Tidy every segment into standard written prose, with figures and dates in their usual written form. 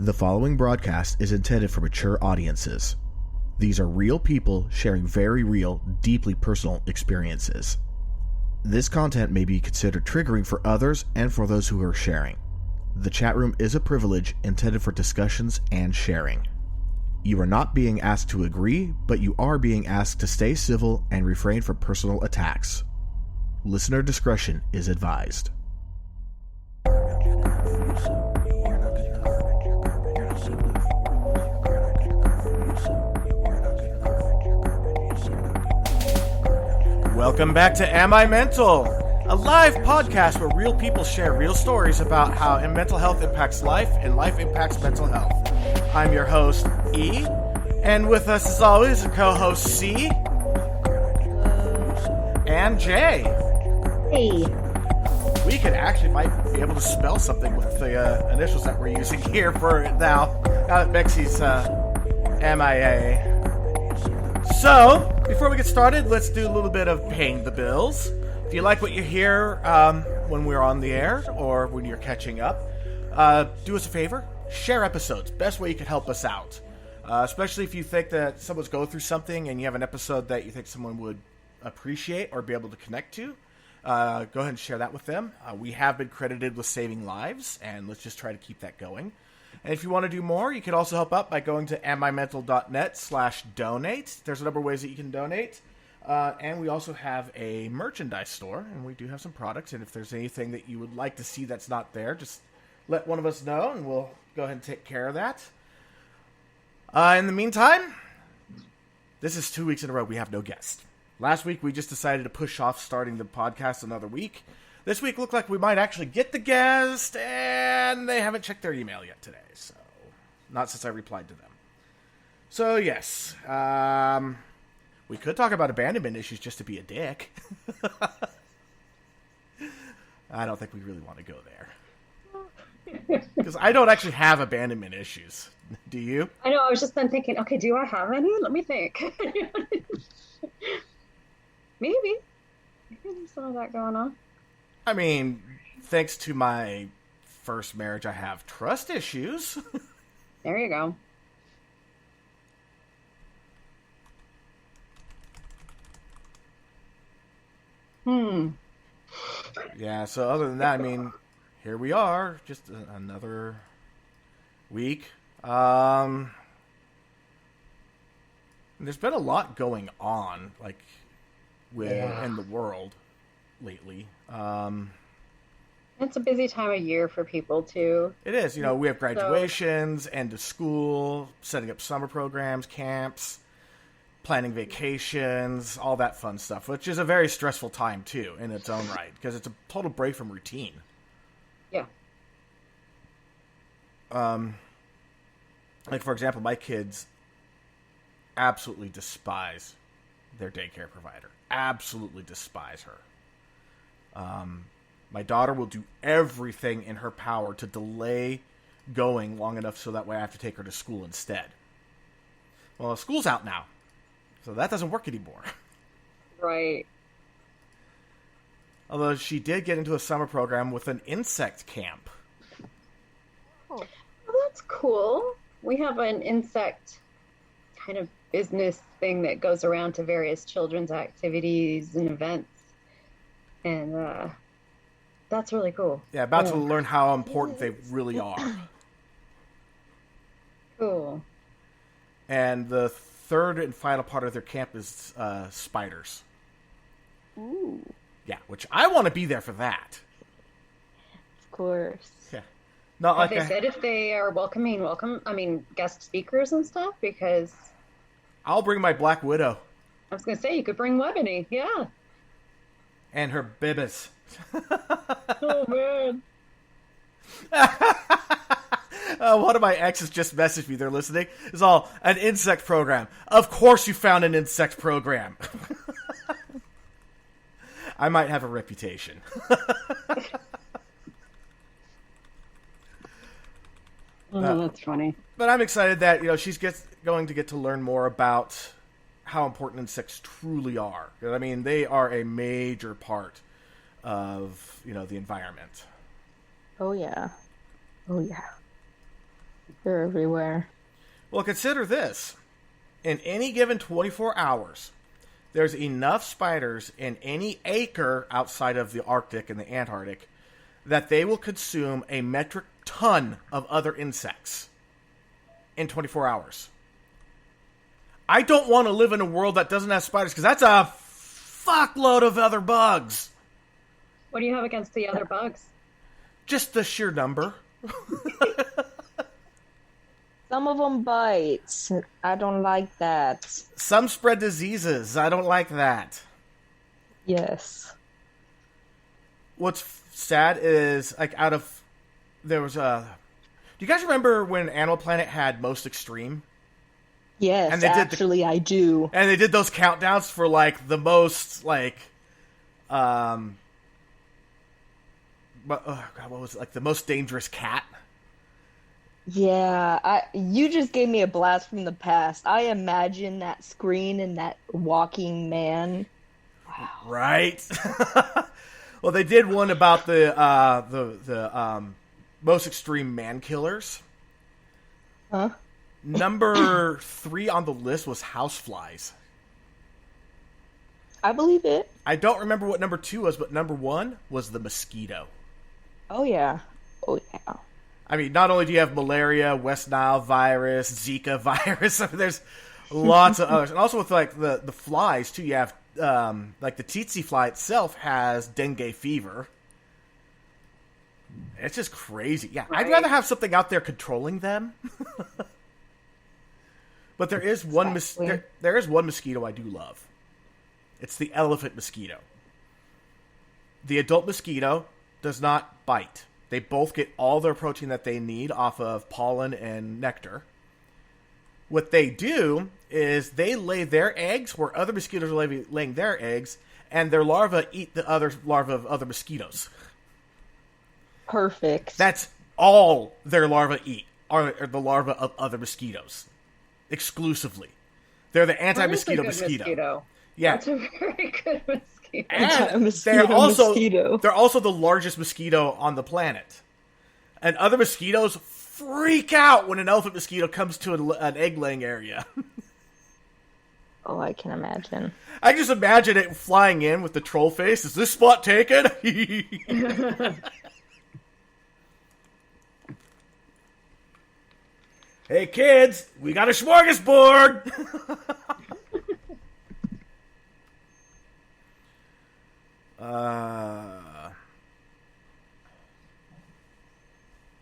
The following broadcast is intended for mature audiences. These are real people sharing very real, deeply personal experiences. This content may be considered triggering for others and for those who are sharing. The chat room is a privilege intended for discussions and sharing. You are not being asked to agree, but you are being asked to stay civil and refrain from personal attacks. Listener discretion is advised. Welcome back to Am I Mental? A live podcast where real people share real stories about how mental health impacts life and life impacts mental health. I'm your host, E, and with us as always, co-host C and J. Hey. We might be able to spell something with the initials that we're using here for now that Bexy's MIA. So, before we get started, let's do a little bit of paying the bills. If you like what you hear when we're on the air or when you're catching up, do us a favor, share episodes. Best way you can help us out. Especially if you think that someone's going through something and you have an episode that you think someone would appreciate or be able to connect to. Go ahead and share that with them. We have been credited with saving lives, and let's just try to keep that going. And if you want to do more, you can also help out by going to amimental.net/donate. There's a number of ways that you can donate. And we also have a merchandise store, and we do have some products. And if there's anything that you would like to see that's not there, just let one of us know, and we'll go ahead and take care of that. In the meantime, this is 2 weeks in a row we have no guest. Last week, we just decided to push off starting the podcast another week. This week looked like we might actually get the guest, and they haven't checked their email yet today, so not since I replied to them. So, yes, we could talk about abandonment issues just to be a dick. I don't think we really want to go there. Because I don't actually have abandonment issues. Do you? I know, I was just then thinking, okay, do I have any? Let me think. Maybe there's some of that going on. I mean, thanks to my first marriage, I have trust issues. There you go. Yeah, so other than that, I mean, here we are, just another week. There's been a lot going on, like, in the world lately. It's a busy time of year for people, too. It is. You know, we have graduations, end of school, setting up summer programs, camps, planning vacations, all that fun stuff, which is a very stressful time, too, in its own right, because it's a total break from routine. Yeah. Like, for example, my kids absolutely despise their daycare provider. Absolutely despise her. My daughter will do everything in her power to delay going long enough so that way I have to take her to school instead. Well, school's out now, so that doesn't work anymore. Right. Although she did get into a summer program with an insect camp. Oh, well, that's cool. We have an insect kind of business thing that goes around to various children's activities and events. And that's really cool. Yeah, about to learn how important they really are. Cool. And the third and final part of their camp is spiders. Ooh. Yeah, which I want to be there for that. Of course. Yeah. Not Have like they said if they are guest speakers and stuff? Because I'll bring my Black Widow. I was going to say, you could bring Lebony. Yeah. And her bibis. Oh, man. One of my exes just messaged me. They're listening. It's all an insect program. Of course you found an insect program. I might have a reputation. That's funny. But I'm excited that she's going to get to learn more about how important insects truly are. I mean, they are a major part of the environment. Oh yeah. Oh yeah. They're everywhere. Well, consider this. In any given 24 hours, there's enough spiders in any acre outside of the Arctic and the Antarctic that they will consume a metric ton of other insects in 24 hours. I don't want to live in a world that doesn't have spiders, because that's a fuckload of other bugs. What do you have against the other bugs? Just the sheer number. Some of them bite. I don't like that. Some spread diseases. I don't like that. Yes. What's sad is, like, there was a... Do you guys remember when Animal Planet had Most Extreme? Yes, And they did I do. And they did those countdowns for, like, the most, like, but, oh God, what was it? Like, the most dangerous cat? Yeah, you just gave me a blast from the past. I imagine that screen and that walking man. Wow. Right? Well, they did one about the most extreme man killers. Huh? Number 3 on the list was houseflies. I believe it. I don't remember what number 2 was, but number 1 was the mosquito. Oh, yeah. Oh, yeah. I mean, not only do you have malaria, West Nile virus, Zika virus, I mean, there's lots of others. And also with, like, the flies, too, you have, like, the tsetse fly itself has dengue fever. It's just crazy. Yeah, Right. I'd rather have something out there controlling them. But there is one there is one mosquito I do love. It's the elephant mosquito. The adult mosquito does not bite. They both get all their protein that they need off of pollen and nectar. What they do is they lay their eggs where other mosquitoes are laying their eggs, and their larvae eat the other larvae of other mosquitoes. Perfect. That's all their larvae eat, are the larvae of other mosquitoes. Exclusively. They're the anti-mosquito That is a good mosquito. Yeah. That's a very good mosquito. And Mosquito. they're also the largest mosquito on the planet. And other mosquitoes freak out when an elephant mosquito comes to an egg-laying area. Oh, I can imagine. I just imagine it flying in with the troll face. Is this spot taken? Hey kids, we got a smorgasbord!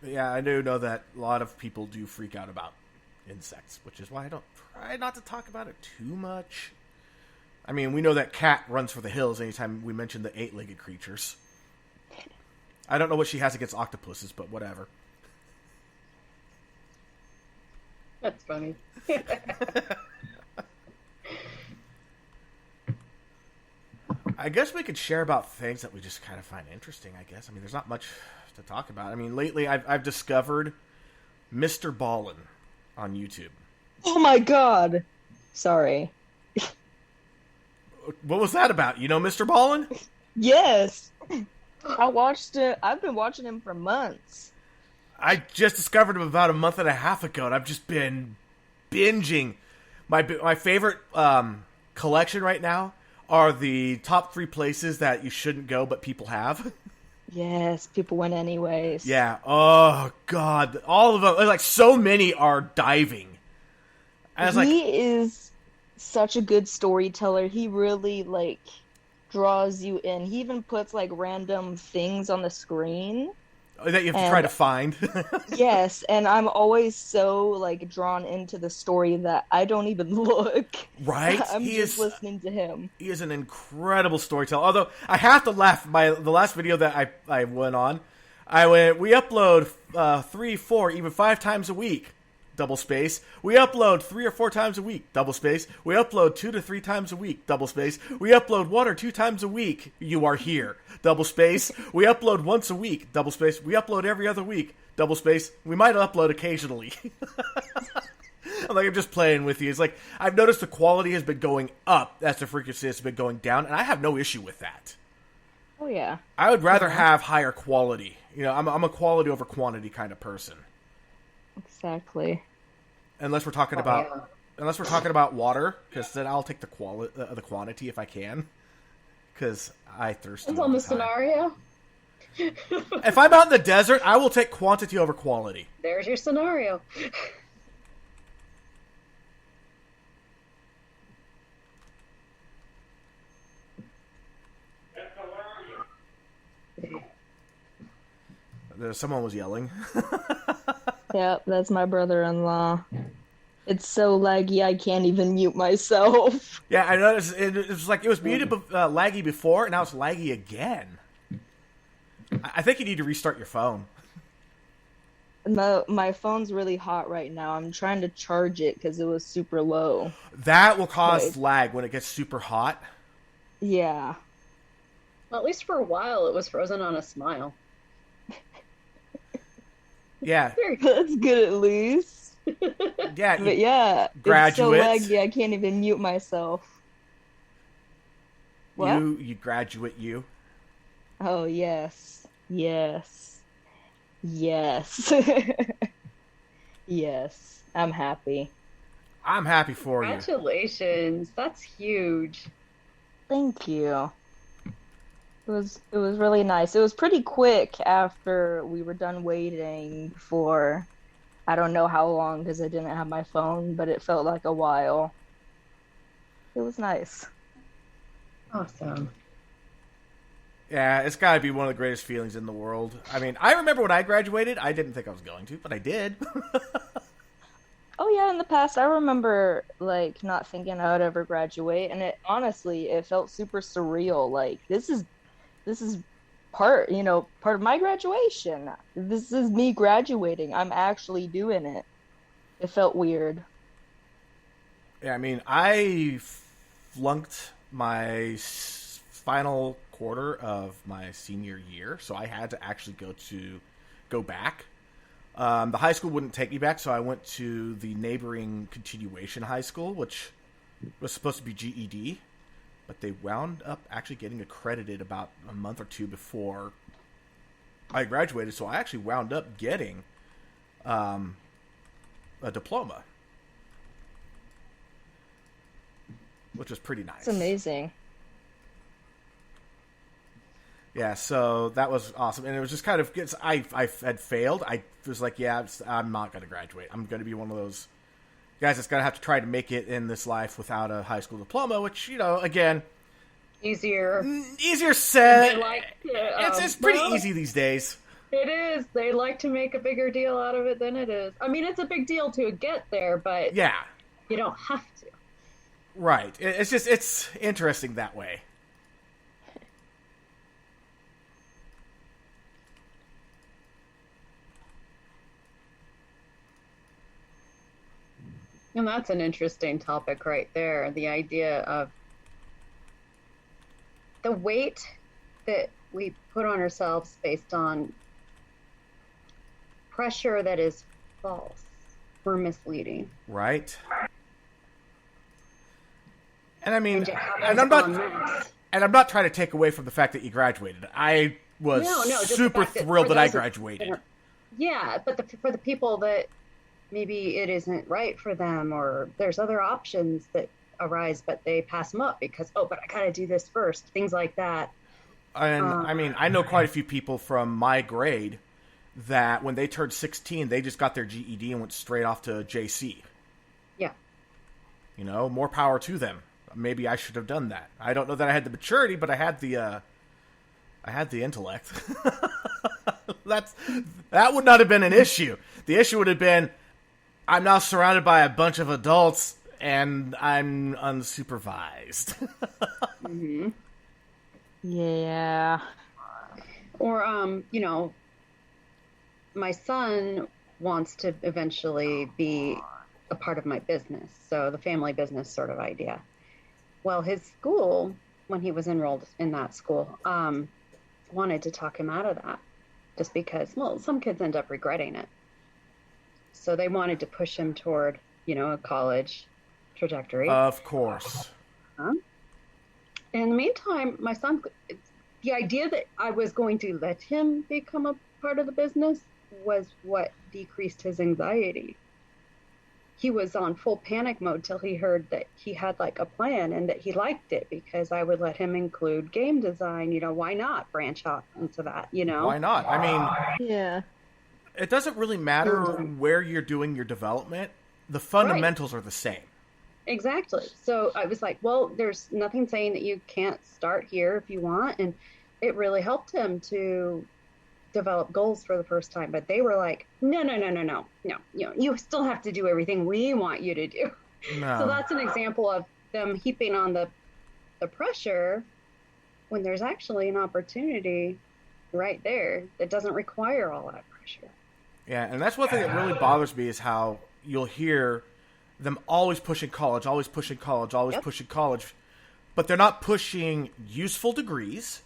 Yeah, I do know that a lot of people do freak out about insects, which is why I don't try not to talk about it too much. I mean, we know that Cat runs for the hills anytime we mention the 8-legged creatures. I don't know what she has against octopuses, but whatever. That's funny. I guess we could share about things that we just kind of find interesting, I guess. I mean, there's not much to talk about. I mean, lately I've discovered Mr. Ballin on YouTube. Oh my god! Sorry. What was that about? You know Mr. Ballin? Yes! I watched it. I've been watching him for months. I just discovered him about a month and a half ago, and I've just been binging. My favorite collection right now are the top 3 places that you shouldn't go, but people have. Yes, people went anyways. Yeah. Oh, God. All of them. Like, so many are diving. And He is such a good storyteller. He really, like, draws you in. He even puts, like, random things on the screen that you have to try to find. Yes, and I'm always so, like, drawn into the story that I don't even look. Right? I'm just listening to him. He is an incredible storyteller. Although, I have to laugh. The last video that I went on, we upload 3, 4, even 5 times a week. Double space. We upload 3 or 4 times a week. Double space. We upload 2 to 3 times a week. Double space. We upload 1 or 2 times a week. You are here. Double space. We upload once a week. Double space. We upload every other week. Double space. We might upload occasionally. I'm just playing with you. It's like, I've noticed the quality has been going up as the frequency has been going down, and I have no issue with that. Oh, yeah. I would rather have higher quality. You know, I'm a quality over quantity kind of person. Exactly. Unless we're talking about water, because then I'll take the quantity if I can, because I thirst. Depends on the scenario. If I'm out in the desert, I will take quantity over quality. There's your scenario. Someone was yelling. Yep, that's my brother-in-law. It's so laggy I can't even mute myself. Yeah, I noticed it was like it was muted laggy before, and now it's laggy again. I think you need to restart your phone. My phone's really hot right now. I'm trying to charge it because it was super low. That will cause lag when it gets super hot. Yeah. Well, at least for a while, it was frozen on a smile. Yeah. That's good at least. Yeah. But yeah, graduates. It's so laggy I can't even mute myself. What? You graduate you. Oh, yes. Yes. Yes. Yes. I'm happy. I'm happy for you. Congratulations. That's huge. Thank you. It was really nice. It was pretty quick after we were done waiting for I don't know how long because I didn't have my phone, but it felt like a while. It was nice. Awesome. Yeah, it's got to be one of the greatest feelings in the world. I mean, I remember when I graduated, I didn't think I was going to, but I did. Oh yeah, in the past I remember like not thinking I would ever graduate, and it honestly it felt super surreal. Like this is part of my graduation. This is me graduating. I'm actually doing it. It felt weird. Yeah, I mean, I flunked my final quarter of my senior year, so I had to actually go back. The high school wouldn't take me back, so I went to the neighboring continuation high school, which was supposed to be GED, but they wound up actually getting accredited about a month or two before I graduated, so I actually wound up getting a diploma, which was pretty nice. It's amazing. Yeah, so that was awesome, and it was just kind of I had failed. I was like, yeah, I'm not going to graduate. I'm going to be one of those guys that's going to have to try to make it in this life without a high school diploma, which again, Easier said. It's pretty well, easy these days. It is. They like to make a bigger deal out of it than it is. I mean, it's a big deal to get there, but yeah, you don't have to. Right. It's interesting that way. And that's an interesting topic right there. The idea of the weight that we put on ourselves based on pressure that is false or misleading. Right. And I mean, and I'm not trying to take away from the fact that you graduated. I was super thrilled that I graduated. Yeah, but for the people that maybe it isn't right for them, or there's other options that arise, but they pass them up because, but I got to do this first. Things like that. And I mean, I know quite a few people from my grade that when they turned 16, they just got their GED and went straight off to JC. Yeah. More power to them. Maybe I should have done that. I don't know that I had the maturity, but I had the intellect. That would not have been an issue. The issue would have been, I'm now surrounded by a bunch of adults and I'm unsupervised. Mm-hmm. Yeah. Or, my son wants to eventually be a part of my business. So the family business sort of idea. Well, his school, when he was enrolled in that school, wanted to talk him out of that just because, some kids end up regretting it. So they wanted to push him toward, a college trajectory. Of course. In the meantime, the idea that I was going to let him become a part of the business was what decreased his anxiety. He was on full panic mode till he heard that he had like a plan and that he liked it, because I would let him include game design. Why not branch out into that, Why not? I mean, Yeah. it doesn't really matter where you're doing your development. The fundamentals are the same. Exactly. So I was like, well, there's nothing saying that you can't start here if you want. And it really helped him to develop goals for the first time. But they were like, no. You still have to do everything we want you to do. No. So that's an example of them heaping on the pressure when there's actually an opportunity right there that doesn't require all that pressure. Yeah, and that's one thing that really bothers me is how you'll hear them always pushing college, always pushing college, always pushing college, but they're not pushing useful degrees.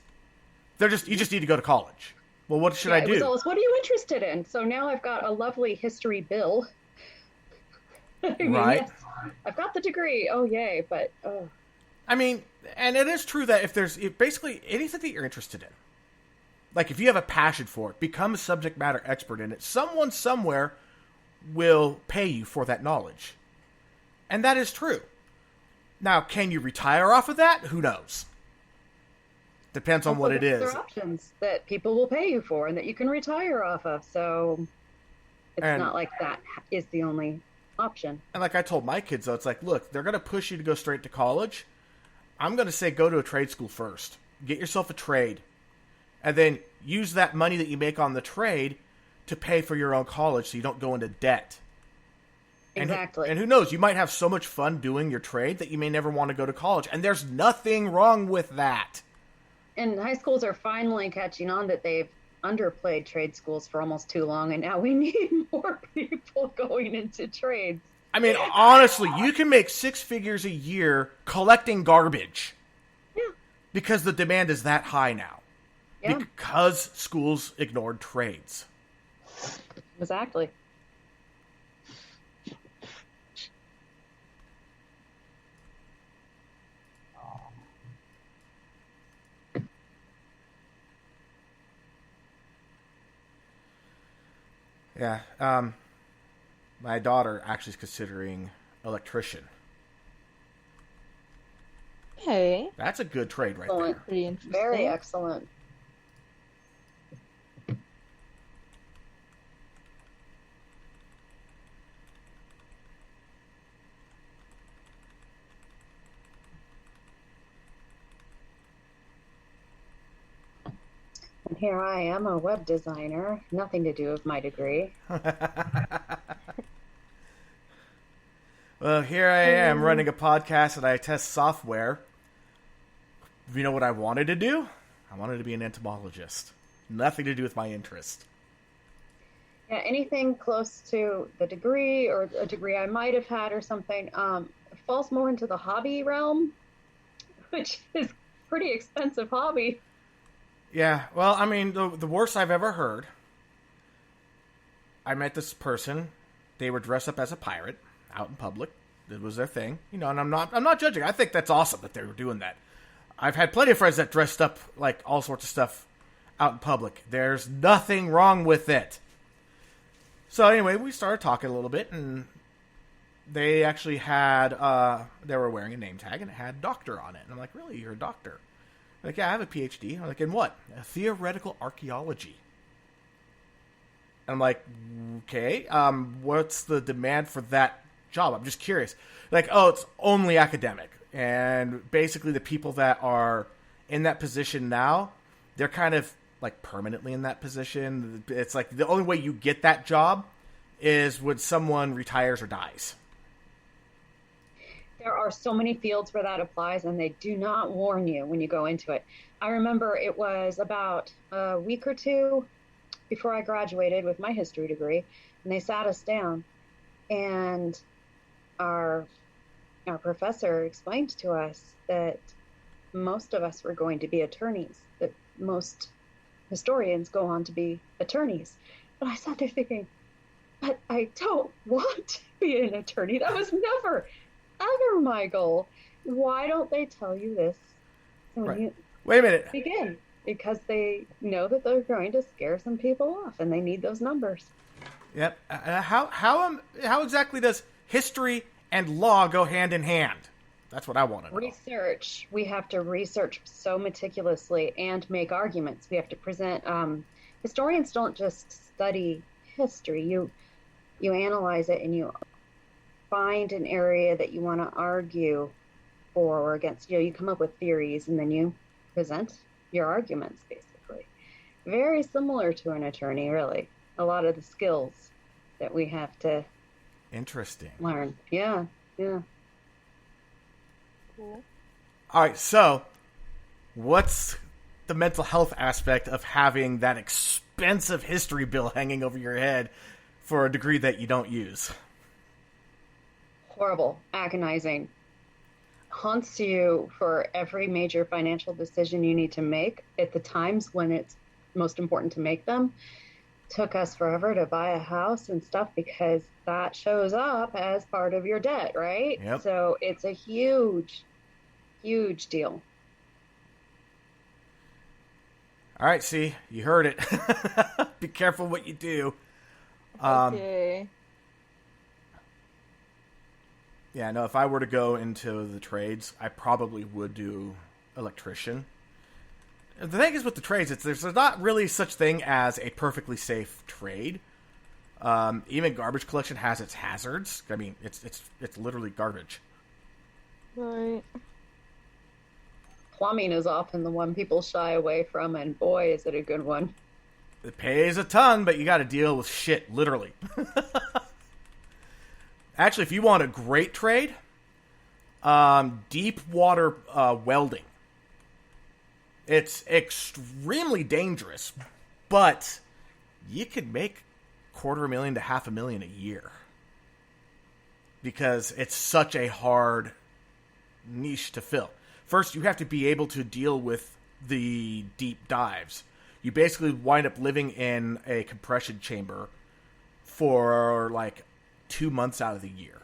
You just need to go to college. Well, what should I do? What are you interested in? So now I've got a lovely history bill. Right. Yes, I've got the degree. Oh, yay. But, I mean, and it is true that if basically anything that you're interested in, like if you have a passion for it, become a subject matter expert in it, someone somewhere will pay you for that knowledge. And that is true. Now, can you retire off of that? Who knows? Depends on what it is. There are options that people will pay you for and that you can retire off of. So it's not like that is the only option. And like I told my kids, though, it's like, look, they're going to push you to go straight to college. I'm going to say go to a trade school first. Get yourself a trade. And then use that money that you make on the trade to pay for your own college so you don't go into debt. Exactly. And who knows, you might have so much fun doing your trade that you may never want to go to college. And there's nothing wrong with that. And high schools are finally catching on that they've underplayed trade schools for almost too long, and now we need more people going into trades. I mean, honestly, you can make 6 figures a year collecting garbage. Yeah. Because the demand is that high now. Yeah. Because schools ignored trades. Exactly. Yeah, my daughter actually is considering electrician. Okay. That's a good trade right Excellent. there. Pretty interesting. Very excellent. And here I am, a web designer. Nothing to do with my degree. Well, here I am running a podcast and I test software. You know what I wanted to do? I wanted to be an entomologist. Nothing to do with my interest. Yeah, anything close to the degree or a degree I might have had or something falls more into the hobby realm, which is pretty expensive hobby. Yeah, well, I mean, the worst I've ever heard, I met this person. They were dressed up as a pirate out in public. It was their thing, and I'm not judging. I think that's awesome that they were doing that. I've had plenty of friends that dressed up like all sorts of stuff out in public. There's nothing wrong with it. So anyway, we started talking a little bit, and they actually had they were wearing a name tag and it had doctor on it. And I'm like, really, you're a doctor? They're like, yeah, I have a PhD. I'm like, in what? Theoretical archaeology. And I'm like, okay, what's the demand for that job? I'm just curious. Like, oh, it's only academic. And basically the people that are in that position now, they're kind of like permanently in that position. It's like the only way you get that job is when someone retires or dies. There are so many fields where that applies, and they do not warn you when you go into it. I remember it was about a week or two before I graduated with my history degree, and they sat us down, and our professor explained to us that most of us were going to be attorneys, that most historians go on to be attorneys. And I sat there thinking, but I don't want to be an attorney. That was never, ever my goal. Why don't they tell you this when Right. you Wait a minute. begin? because they know that they're going to scare some people off, and they need those numbers. Yep. How exactly does history and law go hand in hand? That's what I want to know. Research. We have to research so meticulously and make arguments. We have to present. Historians don't just study history. You analyze it and you find an area that you want to argue for or against. You come up with theories and then you present your arguments, basically. Very similar to an attorney, really. A lot of the skills that we have to Interesting. learn. Yeah. Cool. All right, so what's the mental health aspect of having that expensive history bill hanging over your head for a degree that you don't use? Horrible, agonizing. Haunts you for every major financial decision you need to make at the times when it's most important to make them. Took us forever to buy a house and stuff because that shows up as part of your debt, right? Yep. So it's a huge deal. All right, see, you heard it. Be careful what you do. Okay. Yeah, no, if I were to go into the trades, I probably would do electrician. The thing is with the trades, there's not really such thing as a perfectly safe trade. Even garbage collection has its hazards. I mean, it's literally garbage. Right. Plumbing is often the one people shy away from, and boy, is it a good one. It pays a ton, but you got to deal with shit, literally. Actually, if you want a great trade, deep water welding. It's extremely dangerous, but you could make $250,000 to $500,000 a year because it's such a hard niche to fill. First, you have to be able to deal with the deep dives. You basically wind up living in a compression chamber for like 2 months out of the year.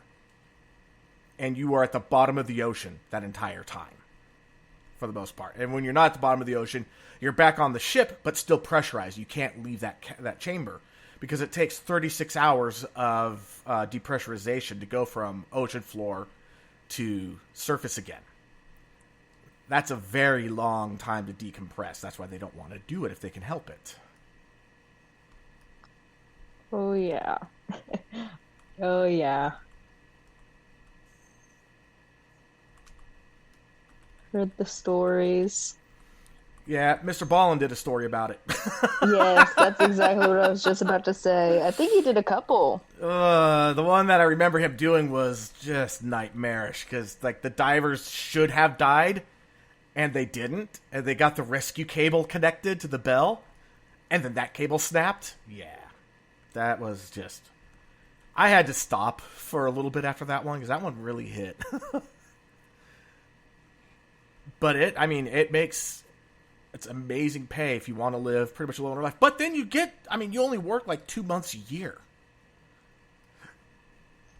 And you are at the bottom of the ocean that entire time, for the most part. And when you're not at the bottom of the ocean, you're back on the ship, but still pressurized. You can't leave that chamber because it takes 36 hours of depressurization to go from ocean floor to surface again. That's a very long time to decompress. That's why they don't want to do it if they can help it. Oh, yeah. Oh, yeah. Heard the stories. Yeah, Mr. Ballin did a story about it. Yes, that's exactly what I was just about to say. I think he did a couple. The one that I remember him doing was just nightmarish because, like, the divers should have died, and they didn't, and they got the rescue cable connected to the bell, and then that cable snapped. Yeah, that was just... I had to stop for a little bit after that one because that one really hit. But it makes... It's amazing pay if you want to live pretty much a loner life. But then you only work like 2 months a year.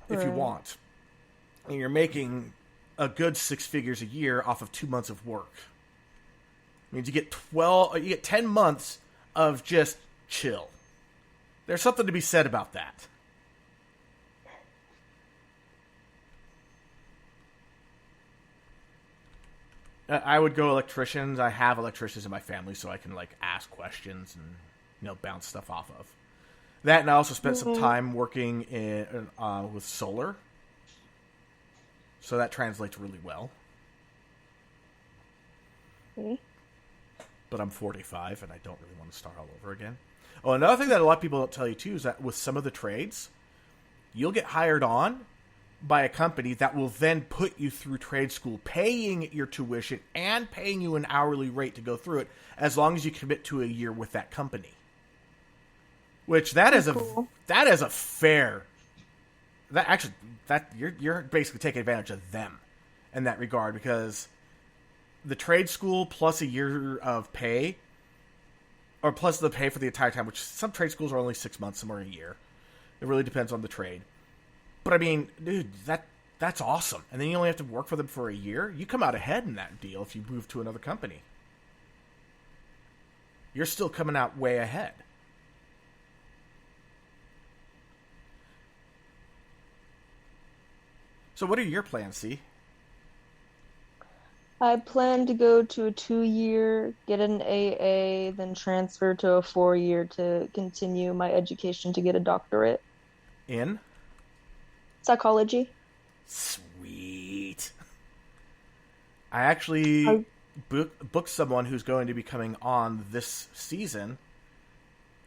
If you want. And you're making a good 6 figures a year off of 2 months of work. It means you get 10 months of just chill. There's something to be said about that. I would go electricians. I have electricians in my family, so I can like ask questions and bounce stuff off of that. And I also spent some time working with solar, so that translates really well. Okay. But I'm 45, and I don't really want to start all over again. Oh, another thing that a lot of people don't tell you too is that with some of the trades, you'll get hired on by a company that will then put you through trade school, paying your tuition and paying you an hourly rate to go through it, as long as you commit to a year with that company. Which that is a fair. You're basically taking advantage of them in that regard, because the trade school plus a year of pay, or plus the pay for the entire time, which some trade schools are only 6 months, some are a year. It really depends on the trade. But I mean, dude, that's awesome. And then you only have to work for them for a year. You come out ahead in that deal if you move to another company. you're still coming out way ahead. So what are your plans, C? I plan to go to a 2-year, get an AA, then transfer to a 4-year to continue my education to get a doctorate. In? Psychology. Sweet. I actually booked someone who's going to be coming on this season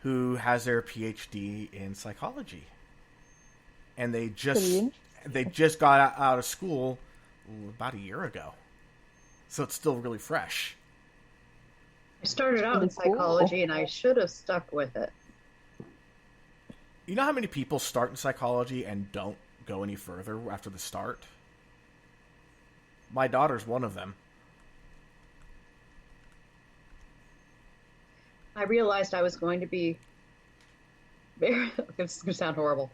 who has their PhD in psychology. And they just got out of school about a year ago. So it's still really fresh. I started out in psychology, and I should have stuck with it. You know how many people start in psychology and don't go any further after the start? My daughter's one of them. I realized I was going to be very, this is going to sound horrible,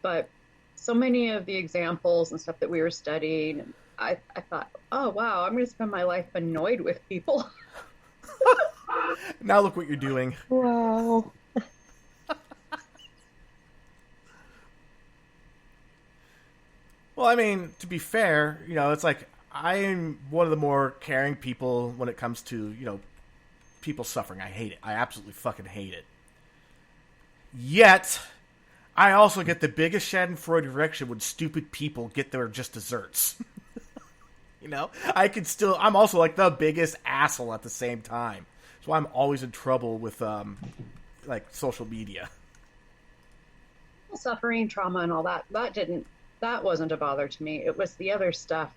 but so many of the examples and stuff that we were studying, I thought, oh, wow, I'm going to spend my life annoyed with people. Now look what you're doing. Wow. Well, I mean, to be fair, it's like I'm one of the more caring people when it comes to, people suffering. I hate it. I absolutely fucking hate it. Yet, I also get the biggest schadenfreude erection when stupid people get their just desserts. I'm also like the biggest asshole at the same time. So I'm always in trouble with, social media. Suffering, trauma, and all that, that wasn't a bother to me. It was the other stuff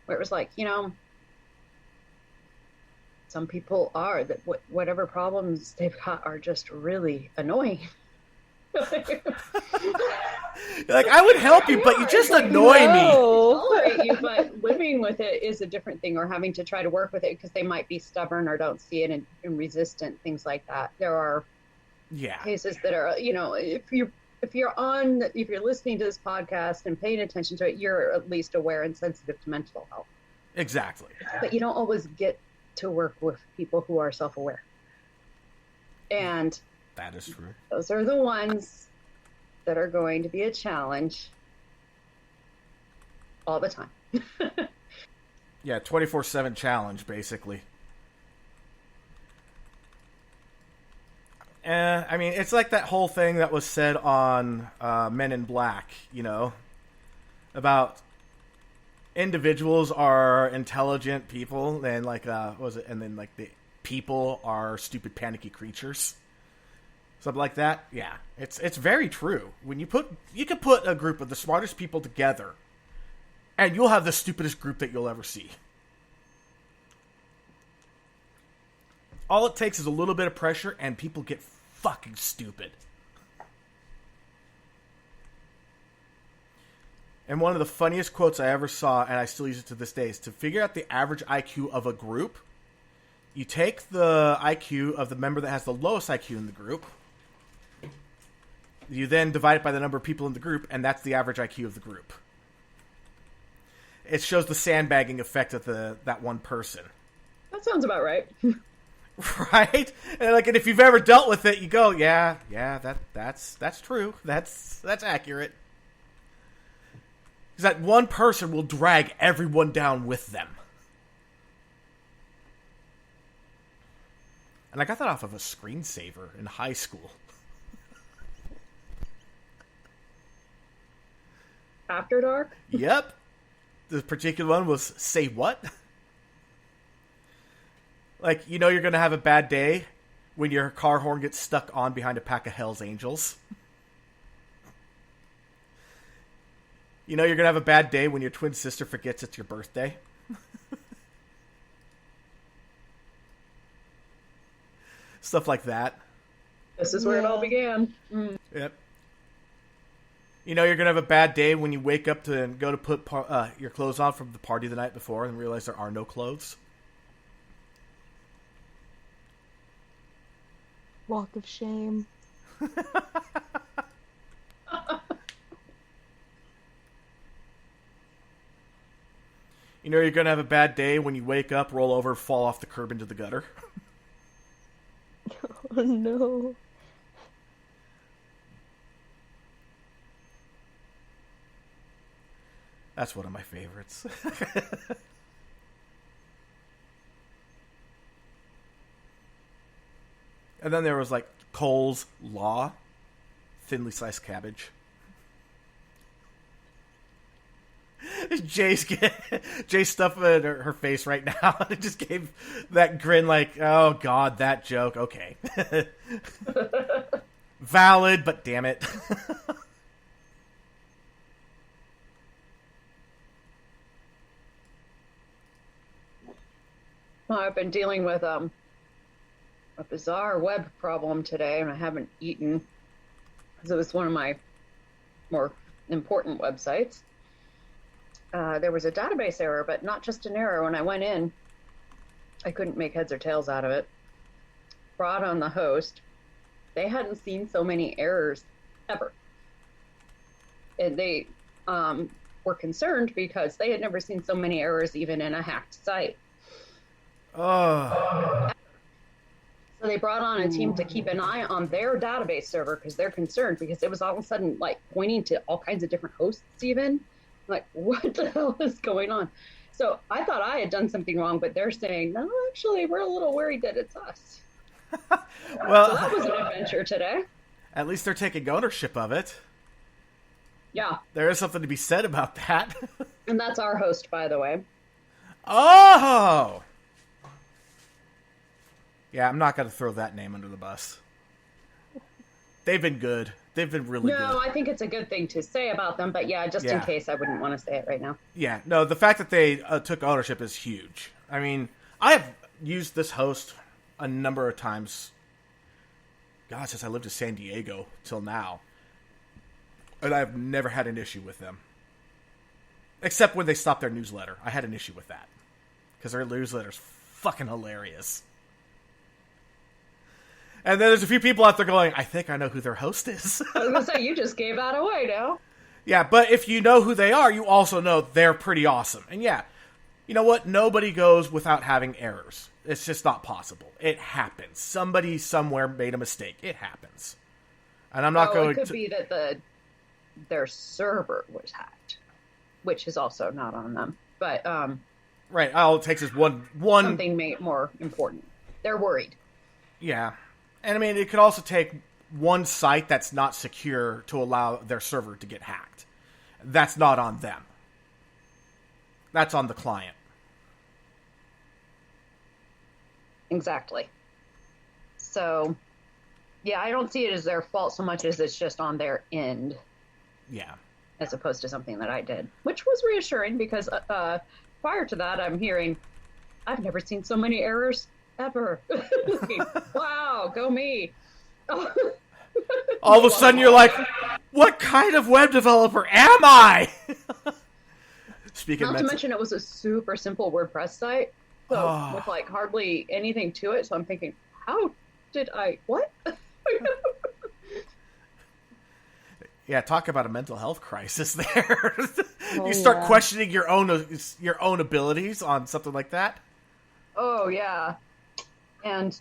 where it was like, some people are that whatever problems they've got are just really annoying. Like, I would help you, but you just annoy me. Tolerate you, but living with it is a different thing, or having to try to work with it because they might be stubborn or don't see it and resistant, things like that. There are cases that are, if you're listening to this podcast and paying attention to it, you're at least aware and sensitive to mental health. Exactly. But you don't always get to work with people who are self-aware. And that is true. Those are the ones that are going to be a challenge all the time. Yeah, 24/7 challenge, basically. I mean, it's like that whole thing that was said on Men in Black, about individuals are intelligent people, and and then the people are stupid, panicky creatures. Something like that. Yeah, it's very true. When you can put a group of the smartest people together, and you'll have the stupidest group that you'll ever see. All it takes is a little bit of pressure, and people get fucking stupid. And one of the funniest quotes I ever saw, and I still use it to this day, is to figure out the average IQ of a group. You take the IQ of the member that has the lowest IQ in the group. You then divide it by the number of people in the group, and that's the average IQ of the group. It shows the sandbagging effect of that one person. That sounds about right. Right? And if you've ever dealt with it, you go, yeah, that's true. That's accurate. Because that one person will drag everyone down with them. And I got that off of a screensaver in high school. After Dark? Yep. The particular one was Say What? You're going to have a bad day when your car horn gets stuck on behind a pack of Hell's Angels. You're going to have a bad day when your twin sister forgets it's your birthday. Stuff like that. This is where it all began. Mm. Yep. You're going to have a bad day when you wake up to go to put your clothes on from the party the night before and realize there are no clothes. Walk of shame. You're going to have a bad day when you wake up, roll over, fall off the curb into the gutter. Oh no. That's one of my favorites. And then there was like Cole's Law, thinly sliced cabbage. Jay's stuff in her face right now. It just gave that grin like, oh god, that joke. Okay. Valid, but damn it. Well, I've been dealing with a bizarre web problem today, and I haven't eaten because it was one of my more important websites. There was a database error, but not just an error. When I went in, I couldn't make heads or tails out of it. Brought on the host. They hadn't seen so many errors ever. And they were concerned because they had never seen so many errors even in a hacked site. Oh. So they brought on a team to keep an eye on their database server because they're concerned because it was all of a sudden like pointing to all kinds of different hosts even. Like, what the hell is going on? So I thought I had done something wrong, but they're saying, no, actually, we're a little worried that it's us. Well, so that was an adventure today. At least they're taking ownership of it. Yeah. There is something to be said about that. And that's our host, by the way. Oh! Yeah, I'm not going to throw that name under the bus. They've been good. They've been really good. No, I think it's a good thing to say about them, but yeah, just in case, I wouldn't want to say it right now. Yeah, no, the fact that they took ownership is huge. I mean, I have used this host a number of times, God, since I lived in San Diego till now. And I've never had an issue with them. Except when they stopped their newsletter. I had an issue with that. Because their newsletter's fucking hilarious. And then there's a few people out there going, I think I know who their host is. I was going to say, you just gave that away now. Yeah, but if you know who they are, you also know they're pretty awesome. And yeah, you know what? Nobody goes without having errors. It's just not possible. It happens. Somebody somewhere made a mistake. It happens. And I'm not going to... It could be that their server was hacked, which is also not on them. But right, all it takes is one something more important. They're worried. Yeah. And I mean, it could also take one site that's not secure to allow their server to get hacked. That's not on them. That's on the client. Exactly. So, yeah, I don't see it as their fault so much as it's just on their end. Yeah. As opposed to something that I did, which was reassuring because prior to that, I'm hearing, I've never seen so many errors ever. Wow, go me. All of a sudden you're like, what kind of web developer am I? Not to mention it was a super simple WordPress site. So with like hardly anything to it. So I'm thinking, how did I, what? Yeah, talk about a mental health crisis there. You start questioning your own abilities on something like that. Oh, yeah. And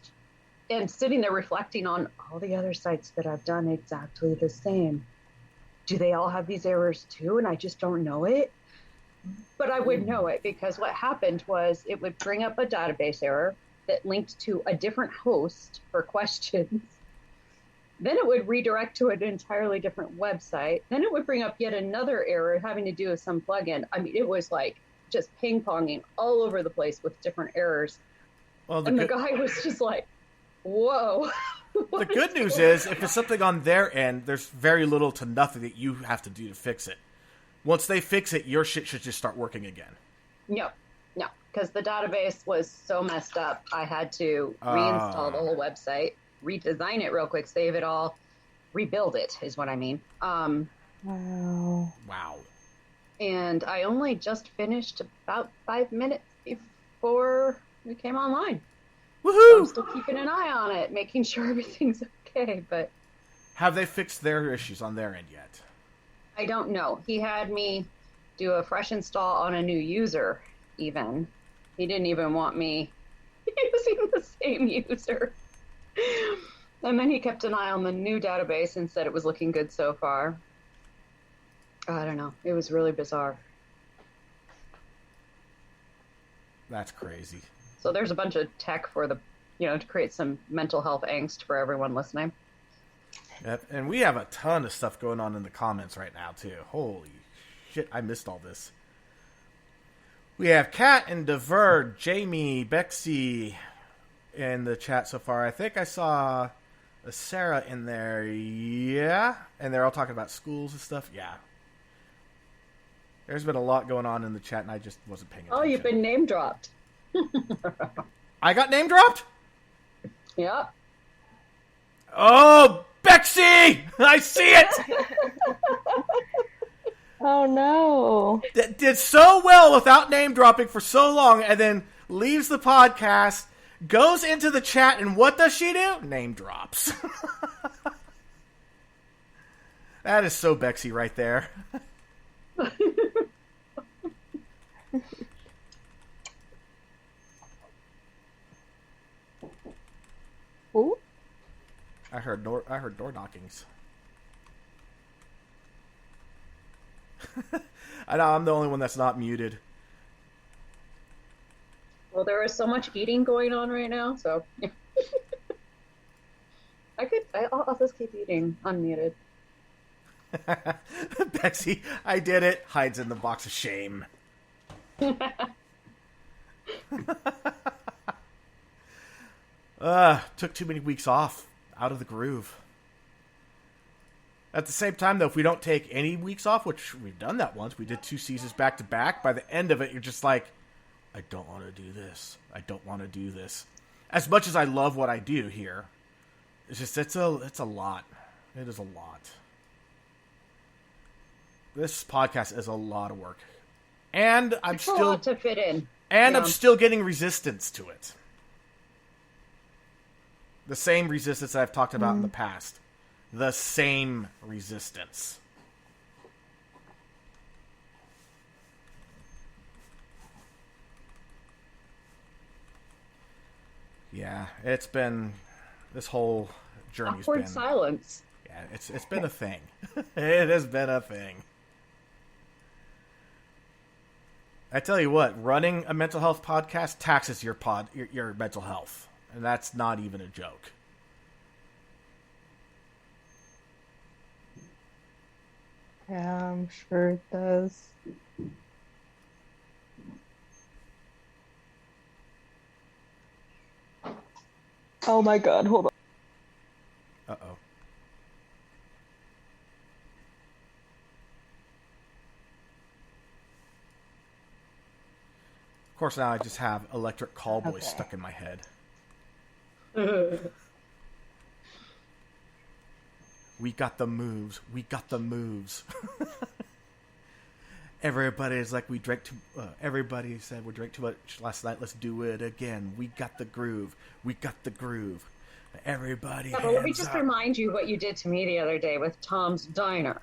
sitting there reflecting on all the other sites that I've done exactly the same. Do they all have these errors too? And I just don't know it. But I would know it because what happened was it would bring up a database error that linked to a different host for questions. Then it would redirect to an entirely different website. Then it would bring up yet another error having to do with some plugin. I mean, it was like just ping-ponging all over the place with different errors. Well, the guy was just like, whoa. The good news is, if it's something on their end, there's very little to nothing that you have to do to fix it. Once they fix it, your shit should just start working again. No, because the database was so messed up, I had to reinstall the whole website, redesign it real quick, save it all, rebuild it, is what I mean. Wow. And I only just finished about 5 minutes before we came online. Woohoo! So I'm still keeping an eye on it, making sure everything's okay, but... Have they fixed their issues on their end yet? I don't know. He had me do a fresh install on a new user, even. He didn't even want me using the same user. And then he kept an eye on the new database and said it was looking good so far. I don't know. It was really bizarre. That's crazy. So there's a bunch of tech for the, to create some mental health angst for everyone listening. Yep. And we have a ton of stuff going on in the comments right now, too. Holy shit, I missed all this. We have Kat and Dever, Jamie, Bexy in the chat so far. I think I saw a Sarah in there. Yeah. And they're all talking about schools and stuff. Yeah. There's been a lot going on in the chat, and I just wasn't paying attention. Oh, you've been name dropped. I got name dropped? Yeah. Oh, Bexy! I see it! Oh, no. Did so well without name dropping for so long, and then leaves the podcast, goes into the chat, and what does she do? Name drops. That is so Bexy right there. Ooh. I heard door knockings. I know I'm the only one that's not muted. Well, there is so much eating going on right now, so I'll just keep eating unmuted. Bexy, I did it. Hides in the box of shame. Took too many weeks off. Out of the groove. At the same time, though, if we don't take any weeks off, which we've done that once, we did 2 seasons back to back, by the end of it, you're just like, I don't want to do this. I don't want to do this. As much as I love what I do here, it's a lot. It is a lot. This podcast is a lot of work. And I'm It's a lot to fit in. And Yeah. I'm still getting resistance to it. The same resistance that I've talked about in the past. The same resistance. Yeah, it's been... This whole journey's Awkward been... silence. Yeah, it's been a thing. It has been a thing. I tell you what, running a mental health podcast taxes your mental health. And that's not even a joke. Yeah, I'm sure it does. Oh my god, hold on. Uh-oh. Of course, now I just have Electric Callboy stuck in my head. We got the moves. We got the moves. Everybody's like, everybody said we drank too much last night. Let's do it again. We got the groove. We got the groove. Everybody Yeah, but let me hands just up. remind you what you did to me the other day with Tom's Diner.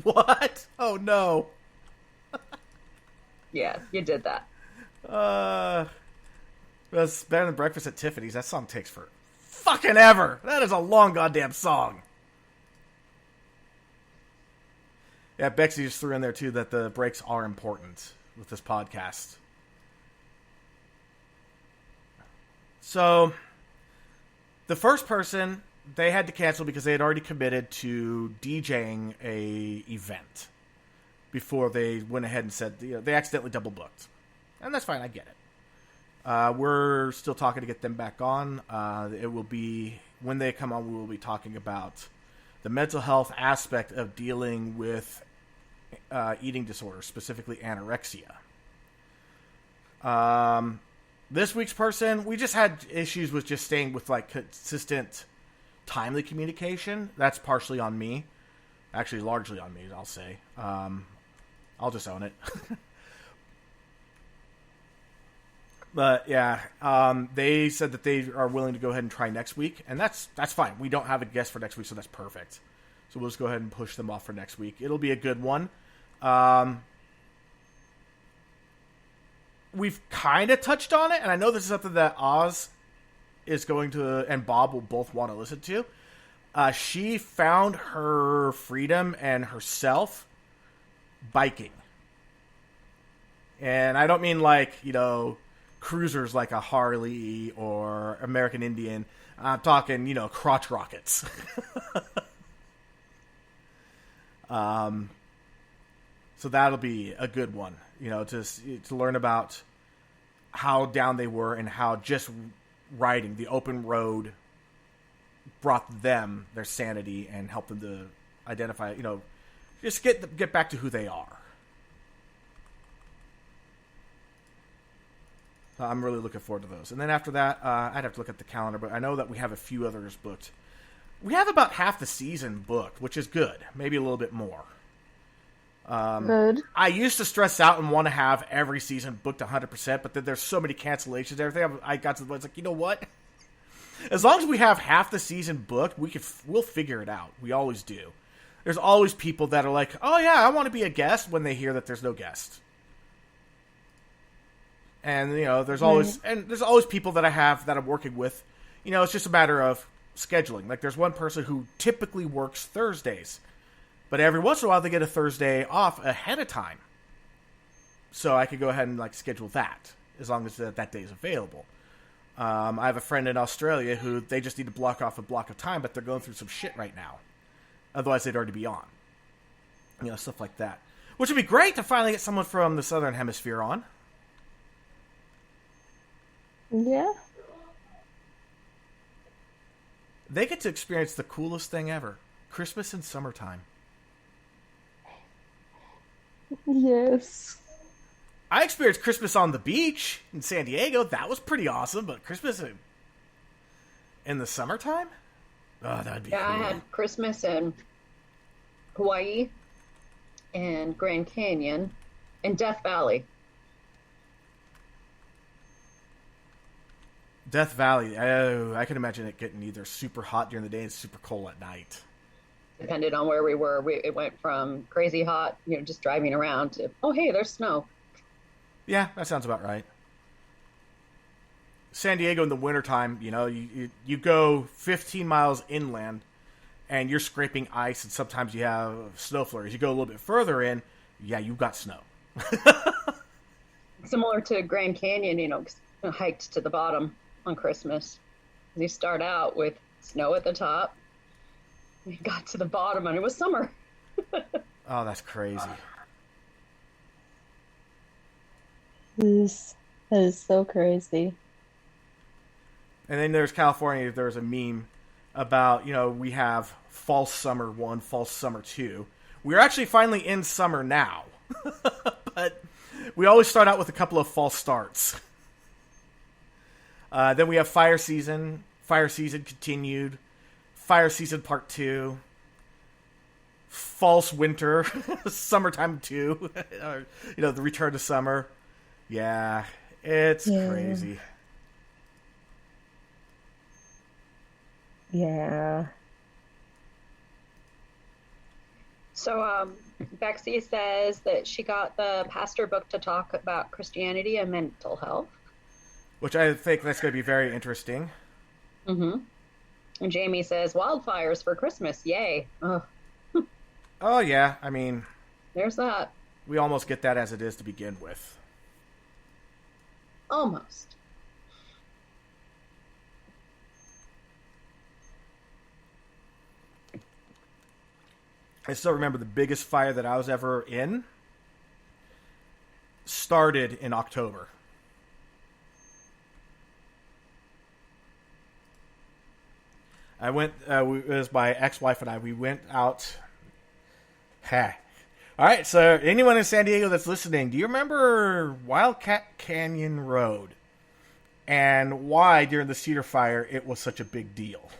What? Oh, no. Yeah, you did that. That's better than Breakfast at Tiffany's. That song takes for fucking ever. That is a long goddamn song. Yeah, Bexy just threw in there, too, that the breaks are important with this podcast. So, the first person, they had to cancel because they had already committed to DJing a event before they went ahead and said, they accidentally double booked. And that's fine, I get it. We're still talking to get them back on. It will be, when they come on, we will be talking about the mental health aspect of dealing with eating disorders, specifically anorexia. This week's person, we just had issues with just staying with like consistent, timely communication. That's partially on me. Actually, largely on me, I'll say. I'll just own it. But yeah, they said that they are willing to go ahead and try next week, and that's fine. We don't have a guest for next week, so that's perfect. So we'll just go ahead and push them off for next week. It'll be a good one. We've kind of touched on it, and I know this is something that Oz is going to, and Bob will both want to listen to. She found her freedom and herself biking. And I don't mean like, cruisers like a Harley or American Indian. I'm talking, crotch rockets. So that'll be a good one, to learn about how down they were and how just riding the open road brought them their sanity and helped them to identify, just get back to who they are. So I'm really looking forward to those. And then after that, I'd have to look at the calendar, but I know that we have a few others booked. We have about half the season booked, which is good. Maybe a little bit more. Good. I used to stress out and want to have every season booked 100%, but then there's so many cancellations and everything. I got to the point, it's like, you know what? As long as we have half the season booked, we'll figure it out. We always do. There's always people that are like, oh yeah, I want to be a guest when they hear that there's no guest. And, there's always people that I have that I'm working with. It's just a matter of scheduling. Like, there's one person who typically works Thursdays, but every once in a while they get a Thursday off ahead of time. So I could go ahead and, schedule that, as long as that day is available. I have a friend in Australia who they just need to block off a block of time, but they're going through some shit right now. Otherwise, they'd already be on. Stuff like that. Which would be great to finally get someone from the Southern Hemisphere on. Yeah. They get to experience the coolest thing ever. Christmas in summertime. Yes. I experienced Christmas on the beach in San Diego. That was pretty awesome, but Christmas in the summertime? Oh, that'd be cool. I had Christmas in Hawaii and Grand Canyon and Death Valley. Death Valley. Oh, I can imagine it getting either super hot during the day and super cold at night. Depended on where we were. It went from crazy hot, just driving around, to, oh, hey, there's snow. Yeah, that sounds about right. San Diego in the wintertime, you go 15 miles inland and you're scraping ice, and sometimes you have snow flurries. You go a little bit further in, yeah, you've got snow. Similar to Grand Canyon, 'cause I hiked to the bottom on Christmas. You start out with snow at the top. We got to the bottom and it was summer. Oh, that's crazy. That is so crazy. And then there's California. There's a meme about, we have false summer 1, false summer 2. We're actually finally in summer now. But we always start out with a couple of false starts. Then we have fire season continued, fire season part 2, false winter, summertime 2, the return to summer. Yeah, it's crazy. Yeah. So, Bexy says that she got the pastor book to talk about Christianity and mental health. Which I think that's going to be very interesting. Mm-hmm. And Jamie says, wildfires for Christmas. Yay. Oh, oh yeah. I mean, there's that. We almost get that as it is to begin with. Almost. I still remember the biggest fire that I was ever in started in October. I went, it was my ex-wife and I, we went out. All right, so anyone in San Diego that's listening, do you remember Wildcat Canyon Road? And why, during the Cedar Fire, it was such a big deal?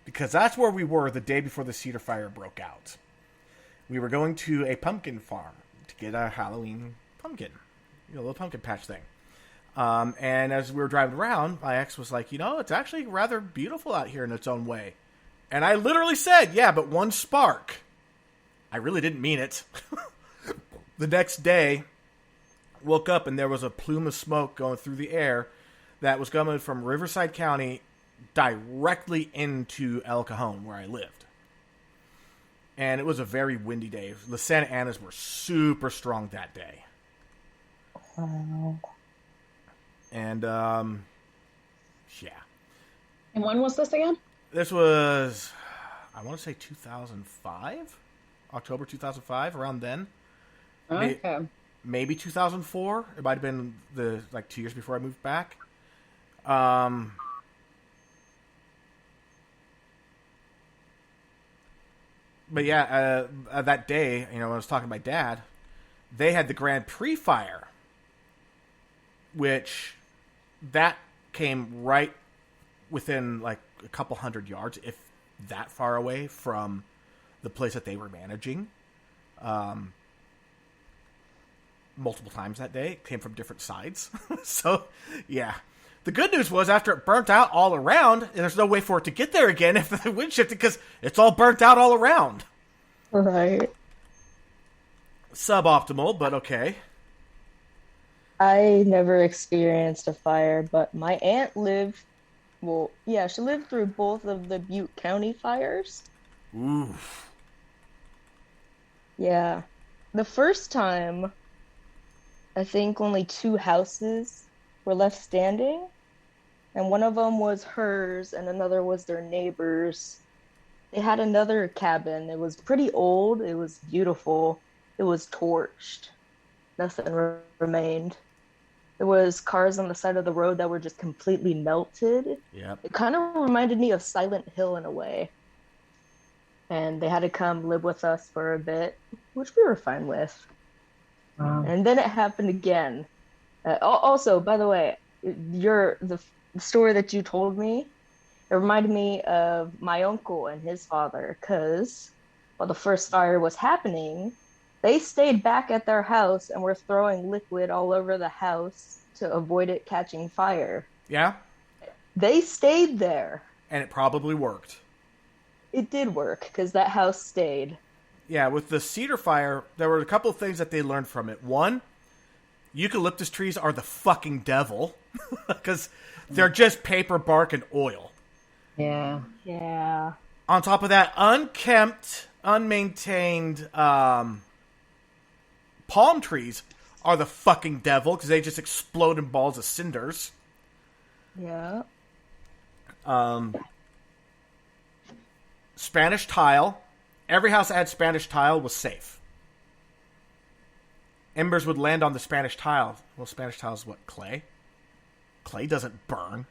Because that's where we were the day before the Cedar Fire broke out. We were going to a pumpkin farm to get a Halloween pumpkin. A little pumpkin patch thing. And as we were driving around, my ex was like, it's actually rather beautiful out here in its own way. And I literally said, yeah, but one spark. I really didn't mean it. The next day, woke up and there was a plume of smoke going through the air that was coming from Riverside County directly into El Cajon, where I lived. And it was a very windy day. The Santa Anas were super strong that day. Wow. And, yeah. And when was this again? This was, I want to say 2005? October 2005, around then. Okay. Maybe 2004. It might have been 2 years before I moved back. But yeah, that day, when I was talking to my dad, they had the Grand Prix fire, which that came right within like a couple hundred yards, if that far away from the place that they were managing. Multiple times that day. It came from different sides. So, yeah. The good news was after it burnt out all around, there's no way for it to get there again if the wind shifted because it's all burnt out all around. Right. Suboptimal, but okay. I never experienced a fire, but my aunt she lived through both of the Butte County fires. Oof. Yeah. The first time, I think only 2 houses were left standing, and one of them was hers, and another was their neighbor's. They had another cabin. It was pretty old. It was beautiful. It was torched. Nothing remained. There was cars on the side of the road that were just completely melted. Yep. It kind of reminded me of Silent Hill in a way. And they had to come live with us for a bit, which we were fine with. Wow. And then it happened again. Also, by the way, the story that you told me, it reminded me of my uncle and his father, because while the first fire was happening, they stayed back at their house and were throwing liquid all over the house to avoid it catching fire. Yeah? They stayed there. And it probably worked. It did work, because that house stayed. Yeah, with the cedar fire, there were a couple of things that they learned from it. One, eucalyptus trees are the fucking devil, because they're just paper, bark, and oil. Yeah. Yeah. On top of that, unkempt, unmaintained palm trees are the fucking devil, because they just explode in balls of cinders. Yeah. Spanish tile. Every house that had Spanish tile was safe. Embers would land on the Spanish tile. Well, Spanish tile is what? Clay? Clay doesn't burn.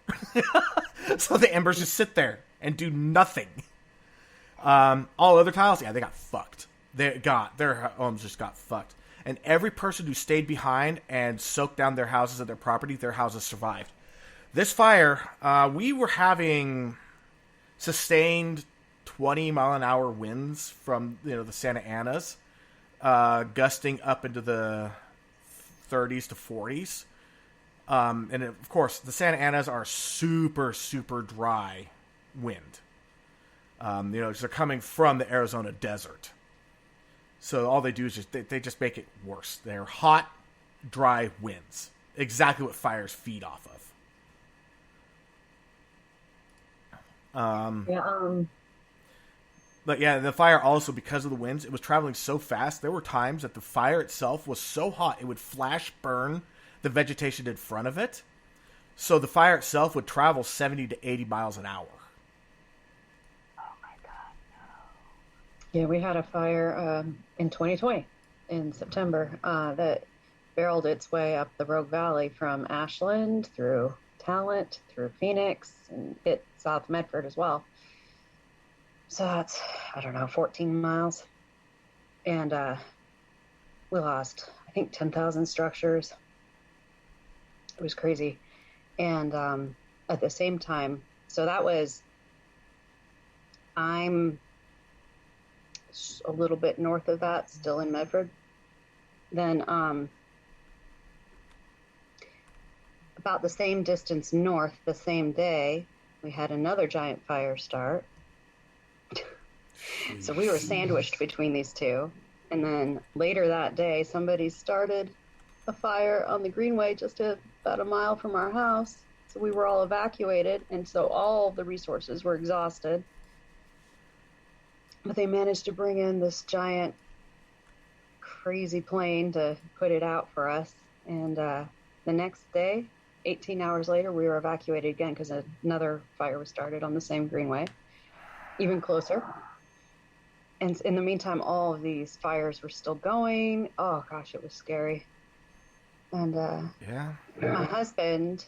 So the embers just sit there and do nothing. All other tiles, yeah, they got fucked. Their homes just got fucked. And every person who stayed behind and soaked down their houses and their property, their houses survived. This fire, we were having sustained 20-mile-an-hour winds from the Santa Anas, gusting up into the 30s to 40s. And of course, the Santa Anas are super, super dry wind. They're coming from the Arizona desert. So all they do is they just make it worse. They're hot, dry winds. Exactly what fires feed off of. But yeah, the fire also, because of the winds, it was traveling so fast. There were times that the fire itself was so hot, it would flash burn the vegetation in front of it. So the fire itself would travel 70 to 80 miles an hour. Oh my God, no. Yeah, we had a fire in 2020 in September that barreled its way up the Rogue Valley from Ashland through Talent, through Phoenix, and hit South Medford as well. So that's, 14 miles. And we lost, I think, 10,000 structures. It was crazy. And at the same time, so I'm a little bit north of that, still in Medford. Then about the same distance north, the same day, we had another giant fire start. So we were sandwiched between these two. And then later that day, somebody started a fire on the Greenway just about a mile from our house. So we were all evacuated, and so all the resources were exhausted. But they managed to bring in this giant, crazy plane to put it out for us. And the next day, 18 hours later, we were evacuated again because another fire was started on the same greenway, even closer. And in the meantime, all of these fires were still going. Oh gosh, it was scary. And my husband